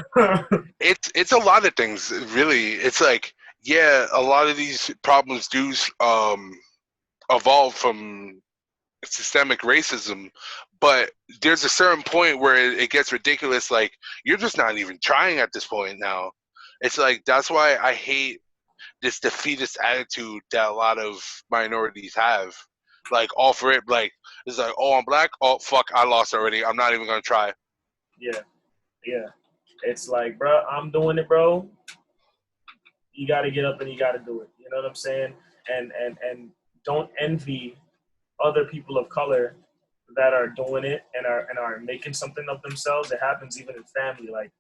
B: it's a lot of things, really. It's like yeah, a lot of these problems do evolve from systemic racism, but there's a certain point where it gets ridiculous. Like, you're just not even trying at this point now. It's like, that's why I hate this defeatist attitude that a lot of minorities have. Like, all for it, like, it's like, oh, I'm black, oh, fuck, I lost already, I'm not even gonna try.
A: Yeah. It's like, bro, I'm doing it, bro. You got to get up and you got to do it. You know what I'm saying? And don't envy other people of color that are doing it and are making something of themselves. It happens even in family. Like,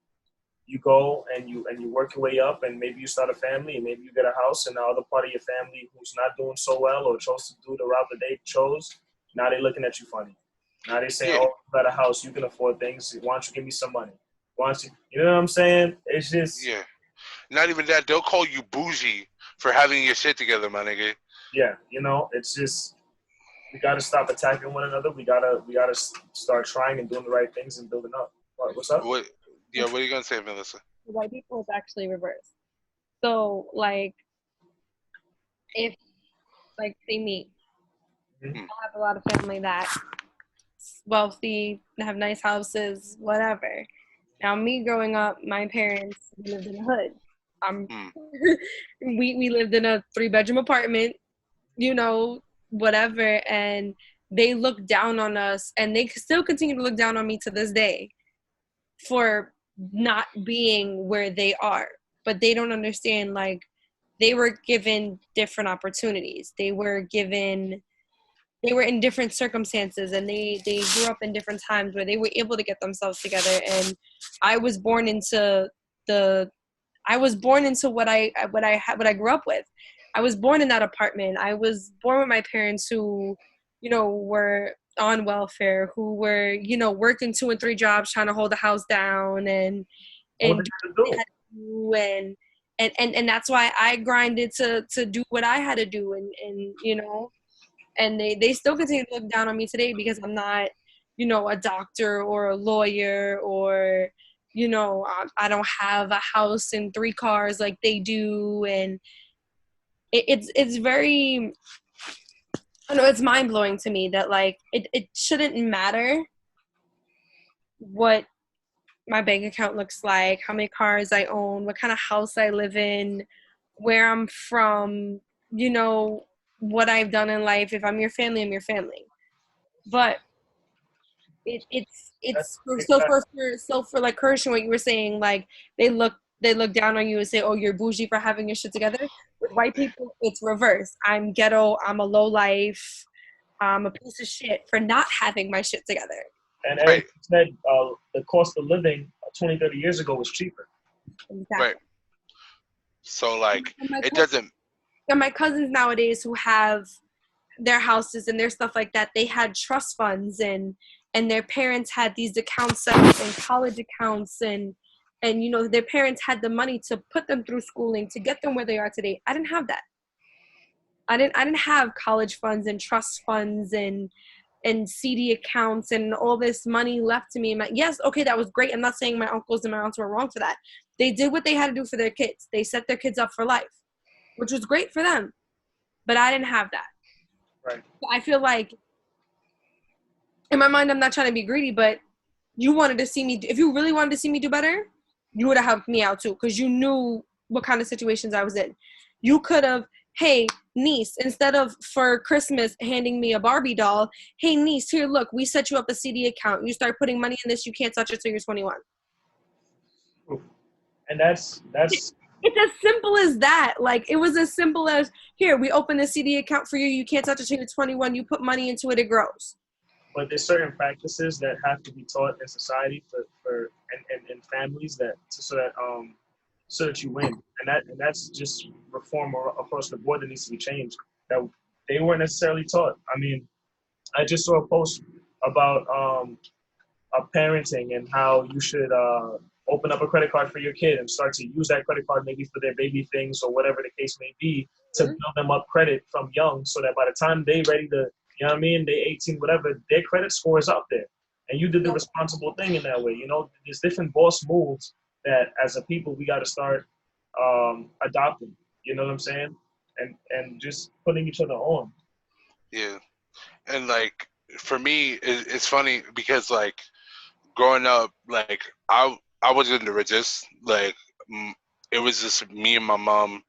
A: you go and you work your way up, and maybe you start a family, and maybe you get a house, and the other part of your family who's not doing so well or chose to do the route that they chose, now they're looking at you funny. Now they say, oh, you got a house, you can afford things. Why don't you give me some money? Why don't you know what I'm saying? It's just
B: Not even that. They'll call you bougie for having your shit together, my nigga.
A: Yeah, it's just, we got to stop attacking one another. We gotta start trying and doing the right things and building up. What's up?
B: What are you gonna say, Melissa?
C: White people is actually reversed. So, like, if, like, they meet, I have a lot of family that's wealthy, have nice houses, whatever. Now, me growing up, my parents lived in the hood. We lived in a 3-bedroom apartment, whatever, and they looked down on us, and they still continue to look down on me to this day for not being where they are. But they don't understand, like, they were given different opportunities. They were in different circumstances, and they grew up in different times where they were able to get themselves together. And I was born into what I grew up with. I was born in that apartment. I was born with my parents who, were on welfare, who were, working 2 and 3 jobs trying to hold the house down, and that's why I grinded to do what I had to do, and they still continue to look down on me today because I'm not, a doctor or a lawyer, or, I don't have a house and 3 cars like they do. And it's very, I don't know, it's mind-blowing to me that, like, it shouldn't matter what my bank account looks like, how many cars I own, what kind of house I live in, where I'm from, what I've done in life. If I'm your family, I'm your family. But it's so for like Kirsten, what you were saying, like, they look down on you and say, oh, you're bougie for having your shit together. With white people, it's reverse. I'm ghetto, I'm a low life, I'm a piece of shit for not having my shit together.
A: And as you said, the cost of living 20, 30 years ago was cheaper.
C: Exactly.
B: Right. So, like, it doesn't.
C: And my cousins nowadays who have their houses and their stuff like that, they had trust funds, and their parents had these accounts set up, and college accounts, and their parents had the money to put them through schooling to get them where they are today. I didn't have that. I didn't have college funds and trust funds and CD accounts and all this money left to me. Yes, okay, that was great. I'm not saying my uncles and my aunts were wrong for that. They did what they had to do for their kids. They set their kids up for life, which was great for them. But I didn't have that.
A: Right.
C: I feel like, in my mind, I'm not trying to be greedy, but you wanted to see me, if you really wanted to see me do better, you would have helped me out too, because you knew what kind of situations I was in. You could have, hey, niece, instead of for Christmas handing me a Barbie doll, hey, niece, here, look, we set you up a CD account. You start putting money in this, you can't touch it till you're 21.
A: And that's
C: it's as simple as that. Like, it was as simple as, here, we open a CD account for you. You can't touch it till you're 21. You put money into it, it grows.
A: But there's certain practices that have to be taught in society and families so that you win. And that's just reform across the board that needs to be changed. That they weren't necessarily taught. I mean, I just saw a post about parenting and how you should open up a credit card for your kid and start to use that credit card maybe for their baby things or whatever the case may be, to build them up credit from young, so that by the time they're ready to, you know what I mean, they're 18, whatever, their credit score is up there. And you did the responsible thing in that way. There's different boss moves that as a people we got to start adopting. You know what I'm saying? And just putting each other on.
B: Yeah. And like for me, it's funny because like growing up, like I wasn't the richest. Like it was just me and my mom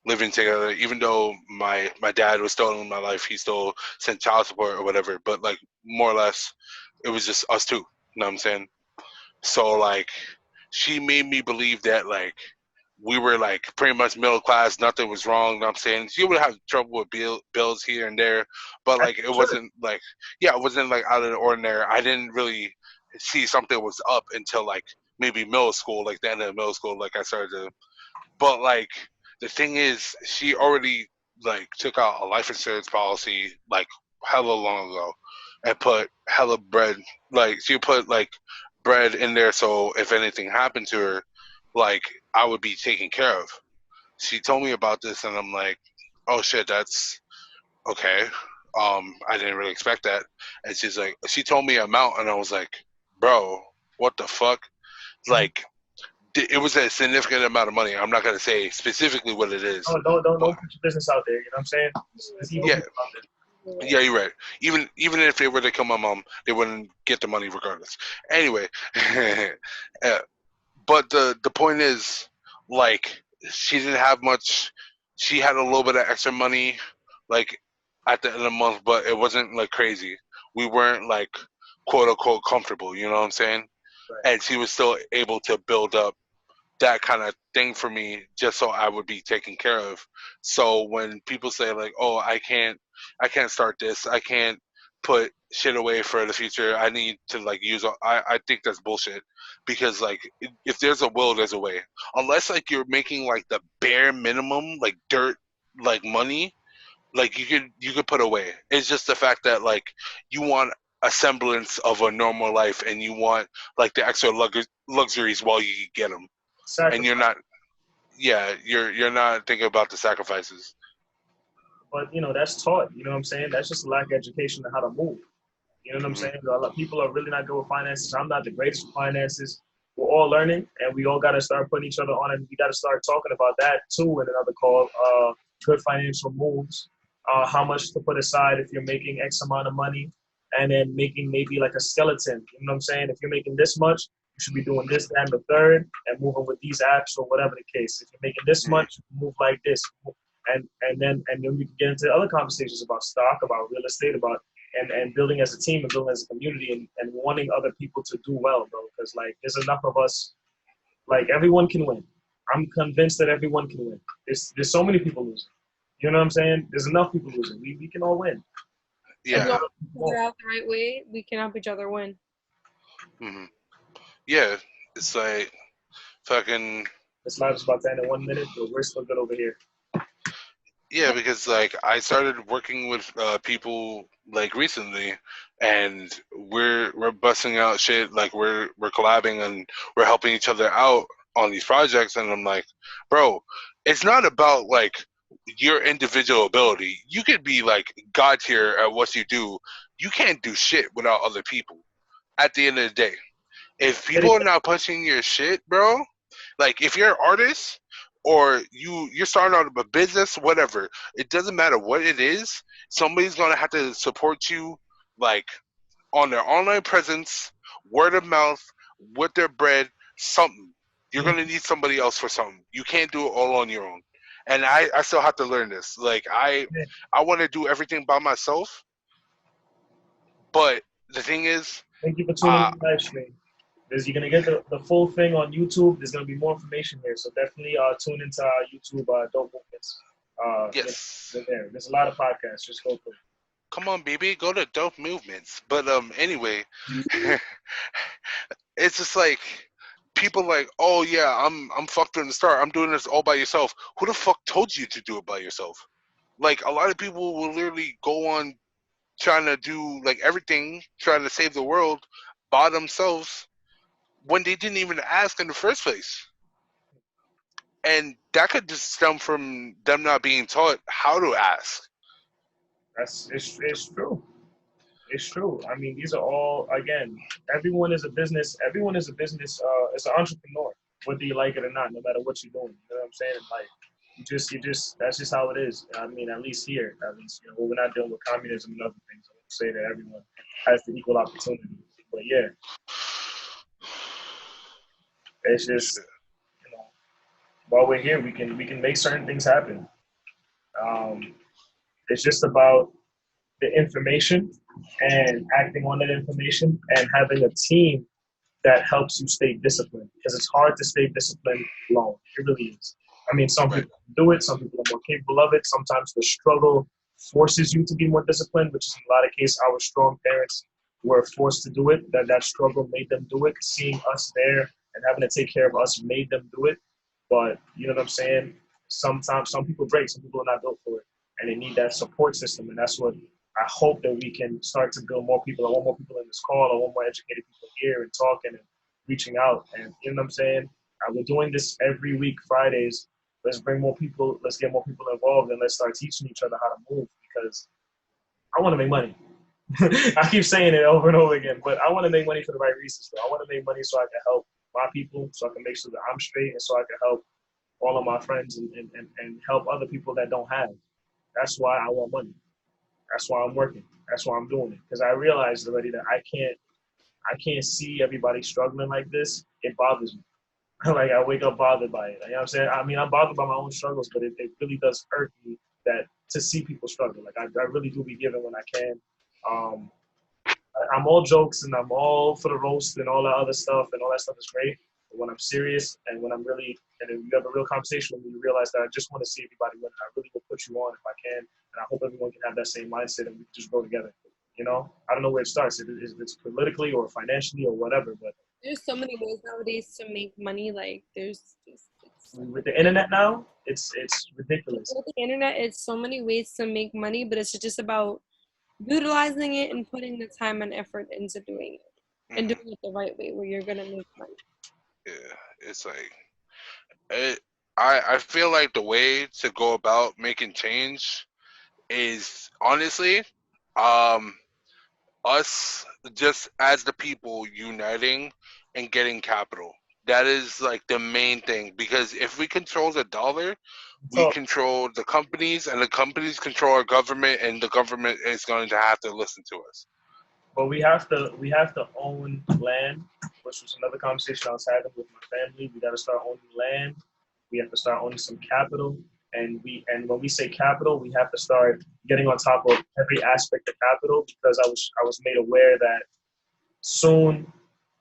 B: living together. Even though my dad was still in my life, he still sent child support or whatever. But like more or less, it was just us two. You know what I'm saying? So like she made me believe that like we were like pretty much middle class, nothing was wrong. You know what I'm saying? She would have trouble with bills here and there, but like it wasn't like, yeah, it wasn't like out of the ordinary. I didn't really see something was up until like maybe middle school, like the end of middle school, like I started to. But like the thing is, she already like took out a life insurance policy like hella long ago and put hella bread, like she put like bread in there so if anything happened to her, like I would be taken care of. She told me about this and I'm like, oh shit, that's okay. I didn't really expect that. And she's like, she told me an amount and I was like, bro, what the fuck? Like, it was a significant amount of money. I'm not gonna say specifically what it is.
A: Oh, don't put your business out there. You know what I'm saying? There's evil people out there.
B: Yeah, you're right. Even if they were to kill my mom, they wouldn't get the money regardless. Anyway, but the point is, like, she didn't have much. She had a little bit of extra money, like at the end of the month, but it wasn't like crazy. We weren't like quote unquote comfortable. You know what I'm saying?
A: Right.
B: And she was still able to build up that kind of thing for me just so I would be taken care of. So when people say like, oh, I can't start this, I can't put shit away for the future, I need to like use, I think that's bullshit because like if there's a will, there's a way. Unless like you're making like the bare minimum, like dirt, like money, like you could put away. It's just the fact that like you want a semblance of a normal life and you want like the extra luxuries while you get them.
A: Sacrifice.
B: And you're not, yeah, you're not thinking about the sacrifices.
A: But you know that's taught. You know what I'm saying? That's just a lack of education on how to move. You know what I'm saying? A lot of people are really not good with finances. I'm not the greatest with finances. We're all learning, and we all got to start putting each other on, and we got to start talking about that too in another call. Good financial moves. How much to put aside if you're making X amount of money, and then making maybe like a skeleton. You know what I'm saying? If you're making this much, you should be doing this, that, and the third, and moving with these apps or whatever the case. If you're making this much, move like this, and then we can get into other conversations about stock, about real estate, about and building as a team and building as a community and wanting other people to do well, bro. Because like there's enough of us, like everyone can win. I'm convinced that everyone can win. There's so many people losing. You know what I'm saying? There's enough people losing. We can all win.
B: Yeah.
C: If we all figure out the right way, we can help each other win.
B: Mm-hmm. Yeah, it's like fucking.
A: This live is about to end in 1 minute, but we're still good over here.
B: Yeah, because like I started working with people like recently, and we're busting out shit. Like we're collabing and we're helping each other out on these projects. And I'm like, bro, it's not about like your individual ability. You could be like God tier at what you do. You can't do shit without other people. At the end of the day, if people are not pushing your shit, bro, like if you're an artist or you're starting out a business, whatever, it doesn't matter what it is. Somebody's gonna have to support you, like on their online presence, word of mouth, with their bread, something. You're gonna need somebody else for something. You can't do it all on your own. And I still have to learn this. Like I want to do everything by myself, but the thing is,
A: thank you for tuning in the live stream. You're going to get the full thing on YouTube. There's going to be more information here. So definitely tune into our YouTube Dope Movements.
B: Yes.
A: There's a lot of podcasts. Just go through.
B: Come on, baby. Go to Dope Movements. But anyway, it's just like people like, oh, yeah, I'm fucked from the start. I'm doing this all by yourself. Who the fuck told you to do it by yourself? Like, a lot of people will literally go on trying to do, like, everything, trying to save the world by themselves, when they didn't even ask in the first place. And that could just stem from them not being taught how to ask.
A: It's true. It's true. I mean, these are all, again, everyone is a business. Everyone is a business. It's an entrepreneur, whether you like it or not, no matter what you're doing. You know what I'm saying? In life. you just that's just how it is. I mean, at least here, we're not dealing with communism and other things. I won't say that everyone has the equal opportunity, but yeah, it's just while we're here, we can make certain things happen. It's just about the information and acting on that information and having a team that helps you stay disciplined, because it's hard to stay disciplined alone. It really is. I mean, some people do it. Some people are more capable of it. Sometimes the struggle forces you to be more disciplined, which is in a lot of cases our strong parents were forced to do it. That struggle made them do it. Seeing us there and having to take care of us made them do it. But you know what I'm saying? Sometimes some people break. Some people are not built for it, and they need that support system. And that's what I hope that we can start to build more people. I want more people in this call. I want more educated people here and talking and reaching out. And you know what I'm saying? We're doing this every week, Fridays. Let's bring more people. Let's get more people involved, and let's start teaching each other how to move, because I want to make money. I keep saying it over and over again, but I want to make money for the right reasons. Though. I want to make money so I can help my people, so I can make sure that I'm straight, and so I can help all of my friends and help other people that don't have. That's why I want money. That's why I'm working. That's why I'm doing it. Because I realized already that I can't see everybody struggling like this. It bothers me. Like I wake up bothered by it. You know what I'm saying? I mean, I'm bothered by my own struggles, but it really does hurt me that to see people struggle. Like I really do be giving when I can. I'm all jokes and I'm all for the roast and all that other stuff, and all that stuff is great. But when I'm serious and when I'm really, and if you have a real conversation with me, you realize that I just want to see everybody win. I really will put you on if I can, and I hope everyone can have that same mindset and we can just grow together. You know, I don't know where it starts. If it's politically or financially or whatever, but
C: there's so many ways nowadays to make money. Like
A: with the internet now, it's ridiculous.
C: With the internet, it's so many ways to make money, but it's just about utilizing it and putting the time and effort into doing it, and doing it the right way where you're gonna make money.
B: Yeah, it's like I feel like the way to go about making change is honestly us just as the people uniting and getting capital. That is like the main thing, because if we control the dollar, we control the companies, and the companies control our government, and the government is going to have to listen to us.
A: But we have to own land, which was another conversation I was having with my family. We got to start owning land. We have to start owning some capital, and when we say capital, we have to start getting on top of every aspect of capital, because I was made aware that soon,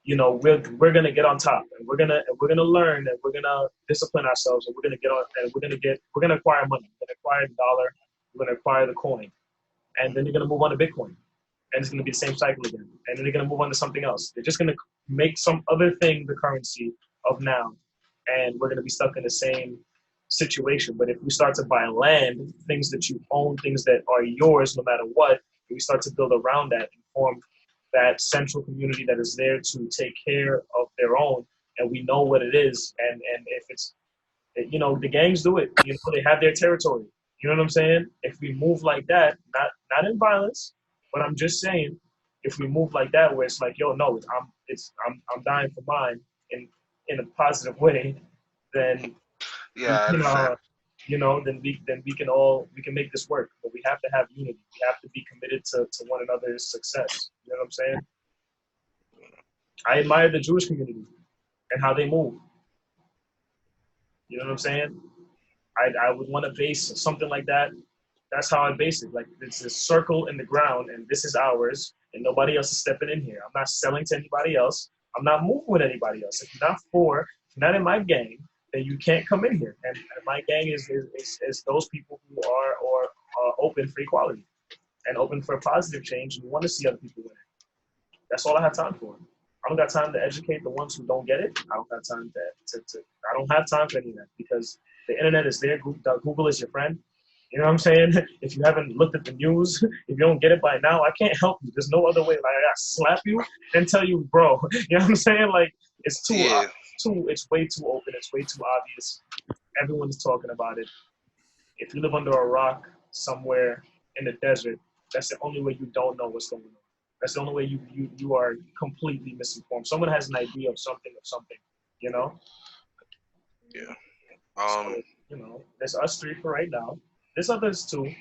A: you know, we're gonna get on top, and we're gonna learn, and we're gonna discipline ourselves, and we're gonna get on, and we're gonna acquire money, we're gonna acquire the dollar, we're gonna acquire the coin, and then you're gonna move on to Bitcoin. And it's going to be the same cycle again. And then they're going to move on to something else. They're just going to make some other thing the currency of now. And we're going to be stuck in the same situation. But if we start to buy land, things that you own, things that are yours no matter what, we start to build around that and form that central community that is there to take care of their own. And we know what it is. And if it's, you know, the gangs do it. You know, they have their territory. You know what I'm saying? If we move like that, not in violence, but I'm just saying, if we move like that, where it's like, yo, no, I'm dying for mine in a positive way, then then we can make this work. But we have to have unity. We have to be committed to one another's success. You know what I'm saying? I admire the Jewish community and how they move. You know what I'm saying? I would want to base something like that. That's how I base it. Like, it's a circle in the ground, and this is ours, and nobody else is stepping in here. I'm not selling to anybody else. I'm not moving with anybody else. If you're not in my gang, then you can't come in here. And my gang is those people who are open for equality and open for positive change and want to see other people win. That's all I have time for. I don't got time to educate the ones who don't get it. I don't have time I don't have time for any of that, because the internet is there. Google is your friend. You know what I'm saying? If you haven't looked at the news, if you don't get it by now, I can't help you. There's no other way. Like, I gotta slap you and tell you, bro. You know what I'm saying? Like, it's it's way too open. It's way too obvious. Everyone's talking about it. If you live under a rock somewhere in the desert, that's the only way you don't know what's going on. That's the only way you are completely misinformed. Someone has an idea of something, you know?
B: Yeah.
A: there's us three for right now. There's others too,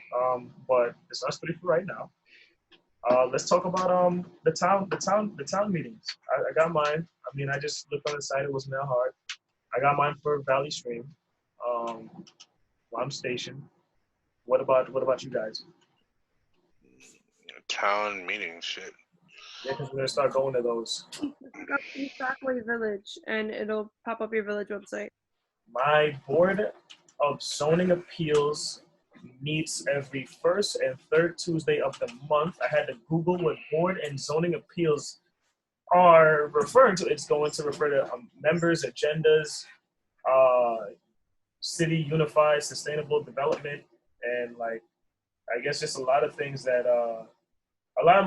A: but there's us three for right now. Let's talk about the town meetings. I got mine. I mean, I just looked on the site. It wasn't that hard. I got mine for Valley Stream. I'm stationed. What about you guys?
B: Town meeting shit.
A: Yeah, because we're gonna start going to those.
C: Look up East Rockaway Village, and it'll pop up your village website.
A: My board of zoning appeals meets every first and third Tuesday of the month. I had to Google what board and zoning appeals are referring to. It's going to refer to members, agendas, city unified sustainable development, and like I guess just a lot of things that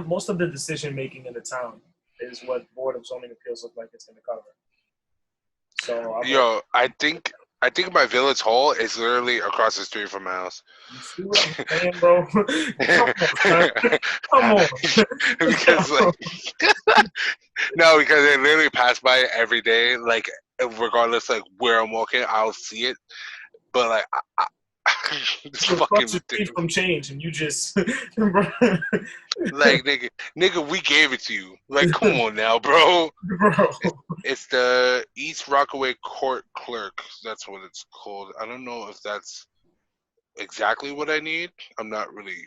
A: most of the decision making in the town is what board of zoning appeals look like it's going to cover. So
B: I think my village hall is literally across the street from my house.
A: You see what I'm saying, bro? Come on.
B: Because no, because I literally pass by it every day. Like regardless, like where I'm walking, I'll see it. But like, it's fucking ridiculous.
A: From change, and you just
B: like nigga, we gave it to you. Like, come on now, bro. It's the East Rockaway Court Clerk. That's what it's called. I don't know if that's exactly what I need. I'm not really.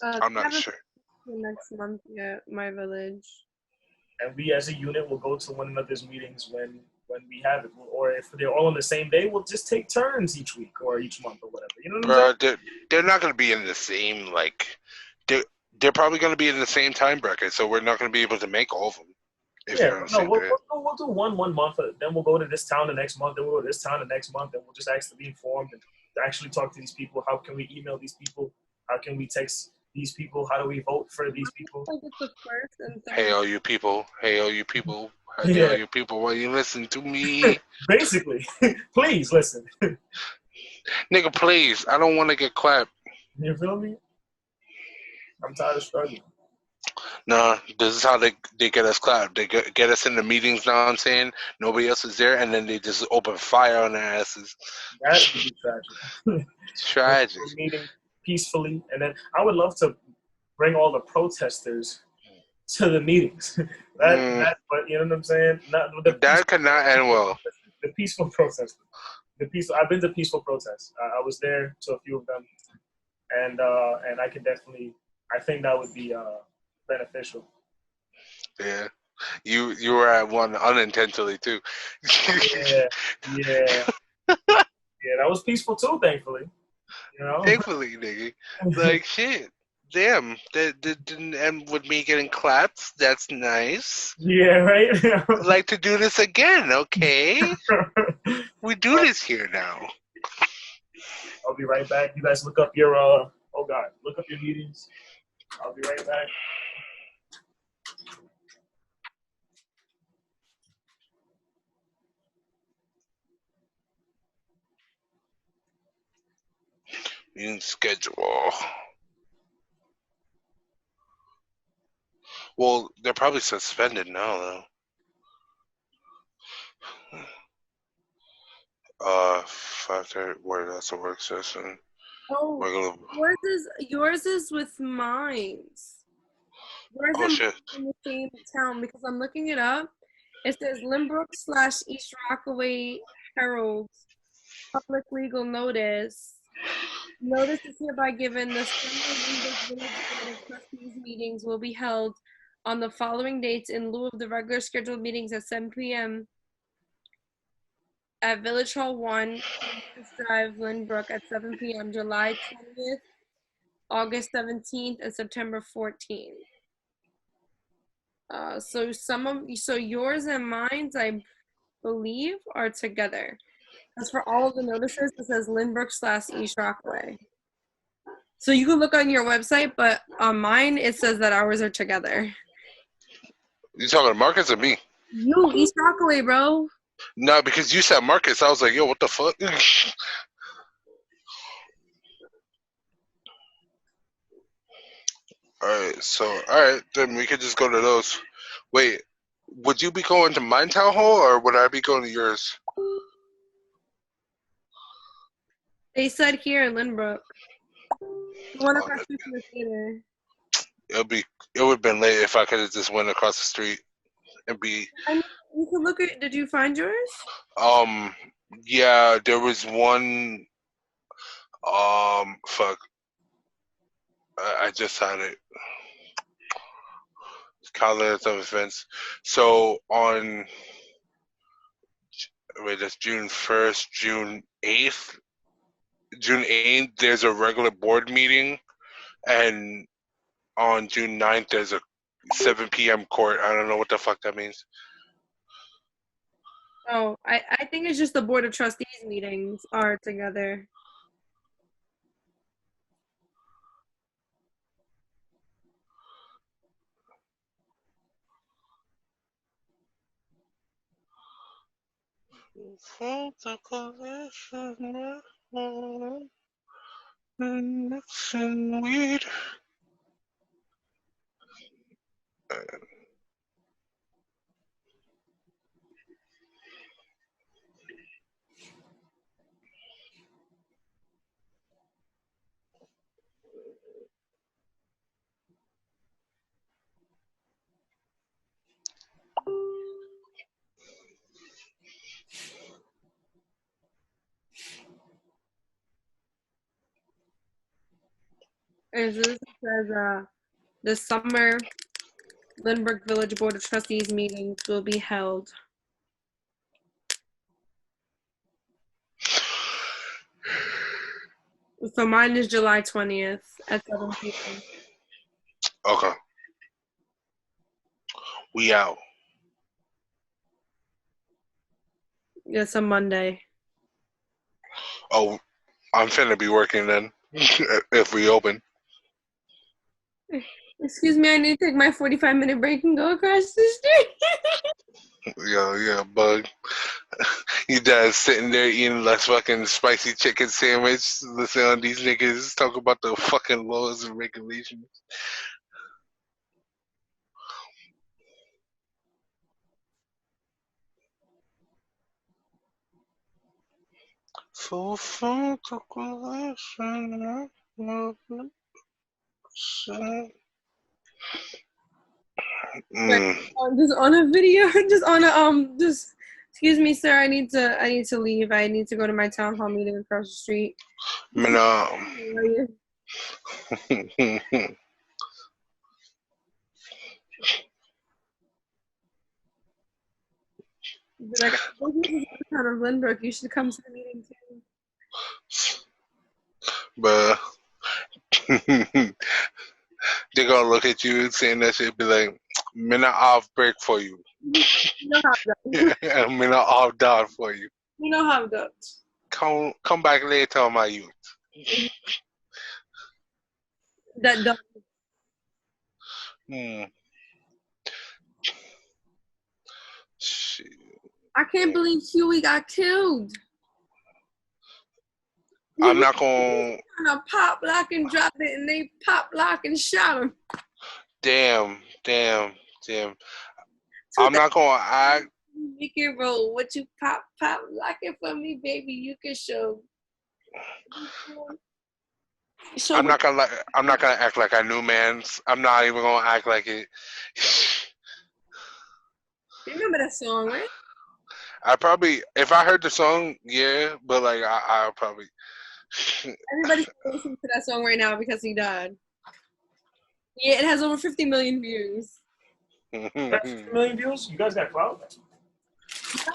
B: I'm not sure.
C: Next month, yeah, my village.
A: And we, as a unit, will go to one another's meetings when we have it, or if they're all on the same day, we'll just take turns each week or each month or whatever. You know what I'm saying?
B: They're not going to be in the same like. They're probably going to be in the same time bracket, so we're not going to be able to make all of them.
A: We'll do one month. Then we'll go to this town the next month. Then we'll go to this town the next month. Then we'll just actually be informed and actually talk to these people. How can we email these people? How can we text these people? How do we vote for these people?
B: Hey, all you people. Hey, all you people. Hey, all you people. Why you listen to me?
A: Basically, please listen.
B: Nigga, please. I don't want to get clapped.
A: You feel me? I'm tired of struggling.
B: No, this is how they get us clapped. They get us in the meetings, know what I'm saying? Nobody else is there, and then they just open fire on their asses.
A: That would be tragic.
B: Tragic.
A: Meeting peacefully, and then I would love to bring all the protesters to the meetings. But you know what I'm saying?
B: That could not end well.
A: The peaceful protesters. I've been to peaceful protests. I was there to a few of them, and I could definitely. I think that would be beneficial.
B: Yeah, you were at one unintentionally too.
A: Yeah. That was peaceful too. Thankfully, you know.
B: Thankfully, nigga. Like shit. Damn, that didn't end with me getting clapped. That's nice.
A: Yeah, right.
B: I'd like to do this again. Okay, we do this here now.
A: I'll be right back. You guys look up your look up your meetings. I'll be right back.
B: Meeting schedule. Well, they're probably suspended now, though. 5:30. Where that's a work session.
C: Oh, yours is with mines. Yours
B: shit.
C: in the same town because I'm looking it up. It says Lynbrook/East Rockaway Herald public legal notice. Notice is hereby given. The Village Board of Trustees meetings will be held on the following dates in lieu of the regular scheduled meetings at 7 p.m. at Village Hall 1, Drive, Lynbrook at 7 p.m. July 20th, August 17th, and September 14th. So yours and mine, I believe, are together. As for all of the notices, it says Lynbrook/East Rockaway. So you can look on your website, but on mine, it says that ours are together.
B: You talking to Marcus or me?
C: You, East Rockaway, bro.
B: No, because you said Marcus. I was like, yo, what the fuck? Alright, then we could just go to those. Wait, would you be going to my town hall or would I be going to yours?
C: They said here in Lynbrook. One across the street from the theater.
B: It would have been late if I could have just went across the street and be.
C: You can look at. Did you find yours?
B: Yeah, there was one. Fuck. I just had it. Calendars of events. So on. Wait, that's June 1st, June 8th. June 8th, there's a regular board meeting, and on June 9th, there's a 7 p.m. court. I don't know what the fuck that means.
C: Oh, I think it's just the Board of Trustees meetings are together.
B: Weed.
C: And so this says the summer Lynbrook Village Board of Trustees meetings will be held. So mine is July 20th at 7 p.m.
B: Okay. We out.
C: It's a Monday.
B: Oh, I'm finna be working then if we open.
C: Excuse me, I need to take my 45-minute break and go across the street.
B: Yeah, bug. You guys sitting there eating less fucking spicy chicken sandwich, listening to these niggas talk about the fucking laws and regulations. So far to
C: Just on a video, just on a just. Excuse me, sir. I need to leave. I need to go to my town hall meeting across the street. Like, this is town of Lynbrook. You should come to the meeting too.
B: But they're gonna look at you saying that shit, be like, "I'm off break for you."
C: You know how it goes.
B: I'm off down for you.
C: You know how it goes.
B: Come back later on my youth.
C: That does.
B: Shit.
C: I can't believe Huey got killed.
B: I'm not gonna
C: pop, lock, and drop it, and they pop, lock, and shot him.
B: Damn. I'm not gonna act.
C: Make it roll. What you pop, lock it for me, baby. You can show.
B: I'm not gonna act like I knew, man. I'm not even gonna act like it.
C: You remember that song, right?
B: I probably, if I heard the song, yeah, but like I probably.
C: Everybody's listening to that song right now because he died. Yeah, it has over 50 million views.
A: 50 million views? You guys got clout?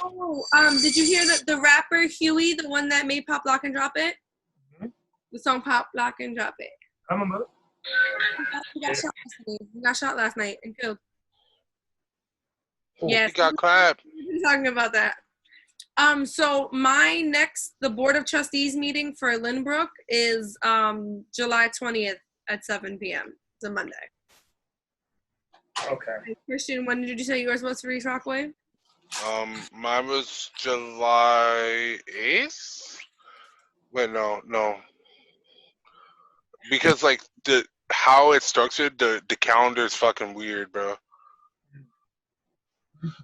C: No. Did you hear the rapper Huey, the one that made Pop, Lock, and Drop It? Mm-hmm. The song Pop, Lock, and Drop It.
A: I remember.
C: He got shot last night and killed.
B: Oh,
C: yes.
B: He got clapped.
C: We're talking about that. So the Board of Trustees meeting for Lynbrook is July 20th at 7 p.m. It's a Monday.
A: Okay.
C: Christian, when did you say yours was for East Rockway?
B: Mine was July 8th. Wait, no. Because like how it's structured, the calendar is fucking weird, bro.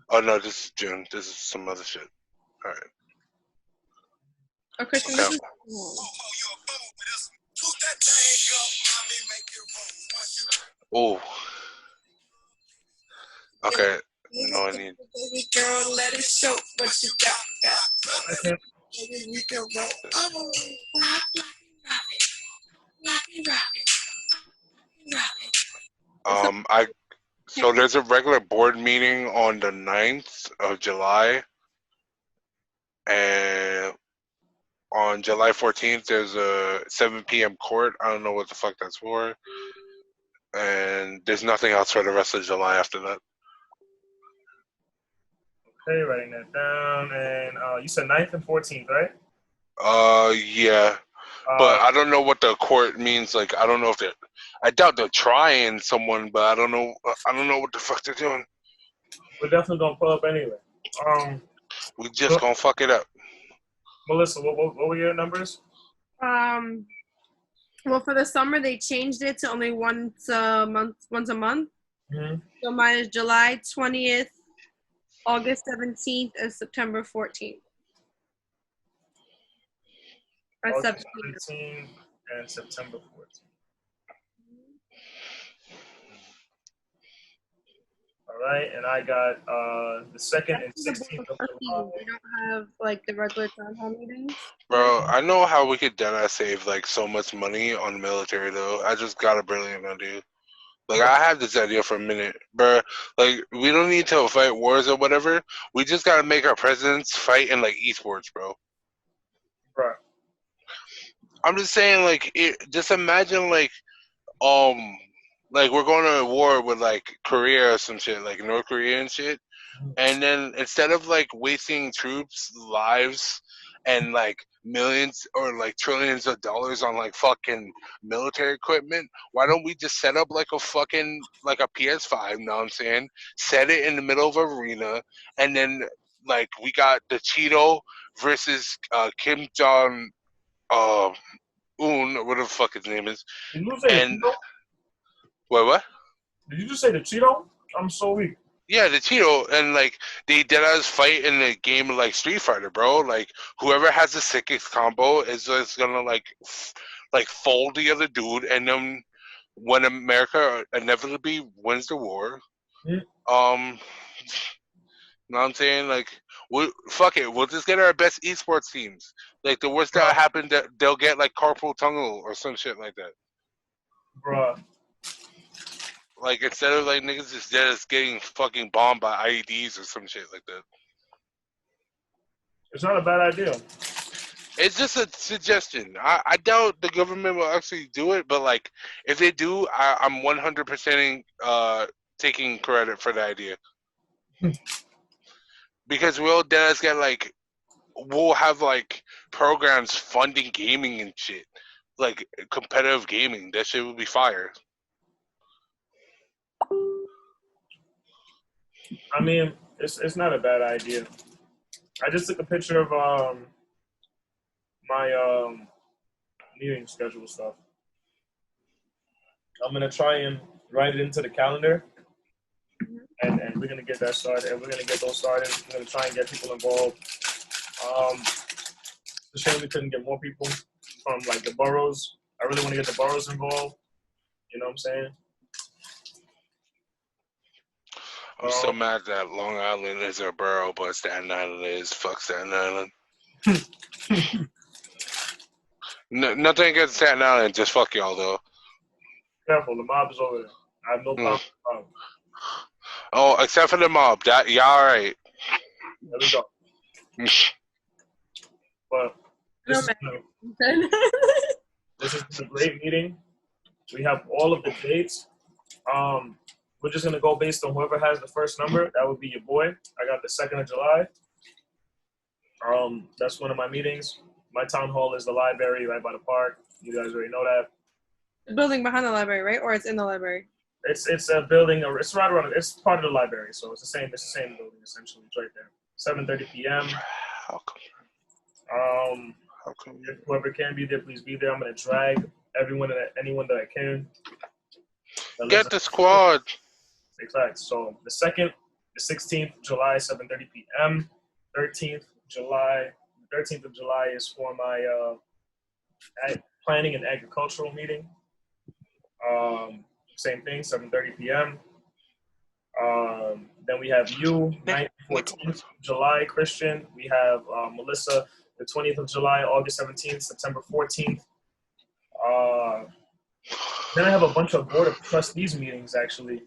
B: Oh no, this is June. This is some other shit. All right.
C: Oh, Christian,
B: Okay.
C: this is
B: Oh. Okay. No, I need.
C: Girl, let it show what you got.
B: So there's a regular board meeting on the 9th of July, and on July 14th there's a 7 p.m. court. I don't know what the fuck that's for, and there's nothing else for the rest of July after that.
A: Okay, writing that down. And you said 9th and 14th, right?
B: Yeah. But I don't know what the court means. Like, I don't know if they. I doubt they're trying someone, but I don't know. I don't know what the fuck they're doing.
A: We're definitely gonna pull up anyway.
B: We just gonna fuck it up.
A: Melissa, what were your numbers?
C: Well, for the summer they changed it to only once a month.
A: Mm-hmm.
C: So mine is July 20th, August 17th, and September 14th.
A: August 17th and September 14th. All right, and I got the 2nd and 16th of July.
C: They don't have like the regular town hall meetings.
B: Bro, I know how we could deadass save like so much money on the military though. I just got a brilliant idea. Like, I had this idea for a minute, bro. Like, we don't need to fight wars or whatever. We just gotta make our presidents fight in like esports, bro.
A: Right.
B: I'm just saying, like, just imagine like we're going to war with like Korea or some shit, like North Korea and shit. And then instead of like wasting troops' lives and like millions or like trillions of dollars on like fucking military equipment, why don't we just set up like a fucking like a PS5, know what I'm saying? Set it in the middle of an arena, and then like we got the Cheeto versus Kim Jong Un, or whatever the fuck his name is.
A: Did you say
B: And
A: the Cheeto?
B: what?
A: Did you just say the Cheeto? I'm so weak.
B: Yeah, the Cheeto, and like they did us fight in a game of like Street Fighter, bro. Like whoever has the sickest combo is just gonna like fold the other dude, and then when America inevitably wins the war, know what I'm saying? Like, fuck it, we'll just get our best esports teams. Like the worst that happened, that they'll get like carpal tunnel or some shit like that.
A: Bruh.
B: Like, instead of like niggas just getting fucking bombed by IEDs or some shit like that.
A: It's not a bad idea.
B: It's just a suggestion. I doubt the government will actually do it, but like if they do, I'm 100% taking credit for the idea. Because we'll get like, we'll have like programs funding gaming and shit, like competitive gaming. That shit would be fire.
A: I mean, it's not a bad idea. I just took a picture of my meeting schedule stuff. I'm gonna try and write it into the calendar, and we're gonna get that started. And we're gonna get those started. We're gonna try and get people involved. It's a shame we couldn't get more people from like the boroughs. I really want to get the boroughs involved. You know what I'm saying?
B: I'm so mad that Long Island is a borough, but Staten Island is. Fuck Staten Island. No, nothing against Staten Island, just fuck y'all though.
A: Careful, the mob is over there. I have no problem with the mob.
B: Oh, except for the mob. That y'all alright.
A: There we go. But this has been a great meeting. We have all of the dates. We're just gonna go based on whoever has the first number. That would be your boy. I got the 2nd of July. That's one of my meetings. My town hall is the library right by the park. You guys already know that.
C: The building behind the library, right? Or it's in the library?
A: It's a building. It's right around. It's part of the library, so it's the same. It's the same building essentially. It's right there. 7:30 p.m.
B: How come?
A: If whoever can be there, please be there. I'm gonna drag anyone that I can.
B: Get the squad.
A: Exactly. So the 2nd, the 16th July, 7:30 p.m. 13th July, 13th of July is for my planning and agricultural meeting. Same thing, 7:30 p.m. Then we have you, 14th July, Christian. We have Melissa, the 20th of July, August 17th, September 14th. Then I have a bunch of board of trustees meetings, actually.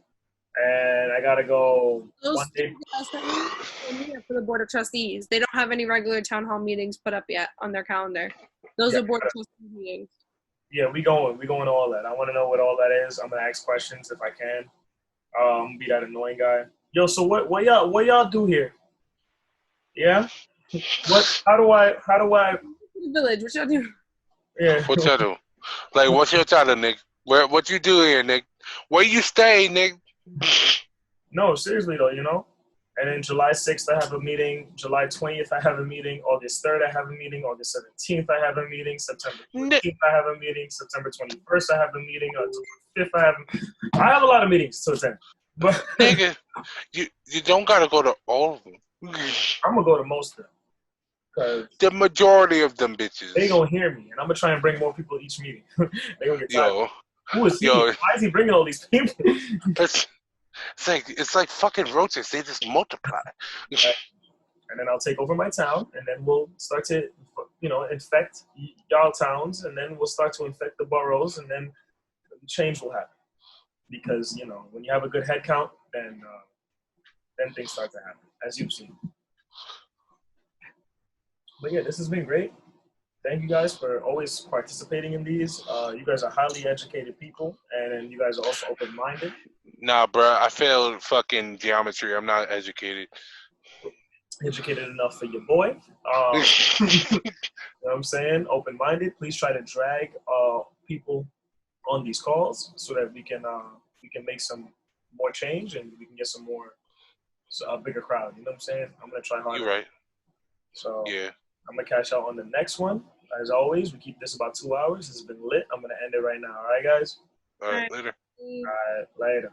A: And I got to go one day.
C: For the board of trustees. They don't have any regular town hall meetings put up yet on their calendar. Those are board of trustees meetings.
A: Yeah, we going to all that. I want to know what all that is. I'm going to ask questions if I can. Be that annoying guy. Yo, so what y'all do here? Yeah? How do I
C: Village, what y'all do?
B: Yeah. What y'all do? Like, what's your title, Nick? What you do here, Nick? Where you stay, Nick?
A: No, seriously though, you know? And then July 6th, I have a meeting. July 20th, I have a meeting. August 3rd, I have a meeting. August 17th, I have a meeting. September 15th, I have a meeting. September 21st, I have a meeting. October 5th, I have a lot of meetings to attend. But
B: nigga, you don't gotta go to all of them.
A: I'm gonna go to most of them.
B: The majority of them bitches.
A: They gonna hear me, and I'm gonna try and bring more people to each meeting. They gonna get tired.
B: Yo.
A: Who is he? Why is he bringing all these people?
B: It's like fucking roaches. They just multiply.
A: And then I'll take over my town, and then we'll start to, infect y'all towns, and then we'll start to infect the boroughs, and then change will happen. Because when you have a good head count, then things start to happen, as you've seen. But yeah, this has been great. Thank you guys for always participating in these. You guys are highly educated people, and you guys are also open-minded.
B: Nah, bro, I failed fucking geometry. I'm not educated.
A: Educated enough for your boy. You know what I'm saying? Open-minded. Please try to drag people on these calls so that we can make some more change and we can get a bigger crowd. You know what I'm saying? I'm gonna try hard.
B: You're right.
A: So
B: yeah,
A: I'm gonna cash out on the next one. As always, we keep this about 2 hours. This has been lit. I'm gonna end it right now. All right, guys.
B: All right, later.
A: All right, later.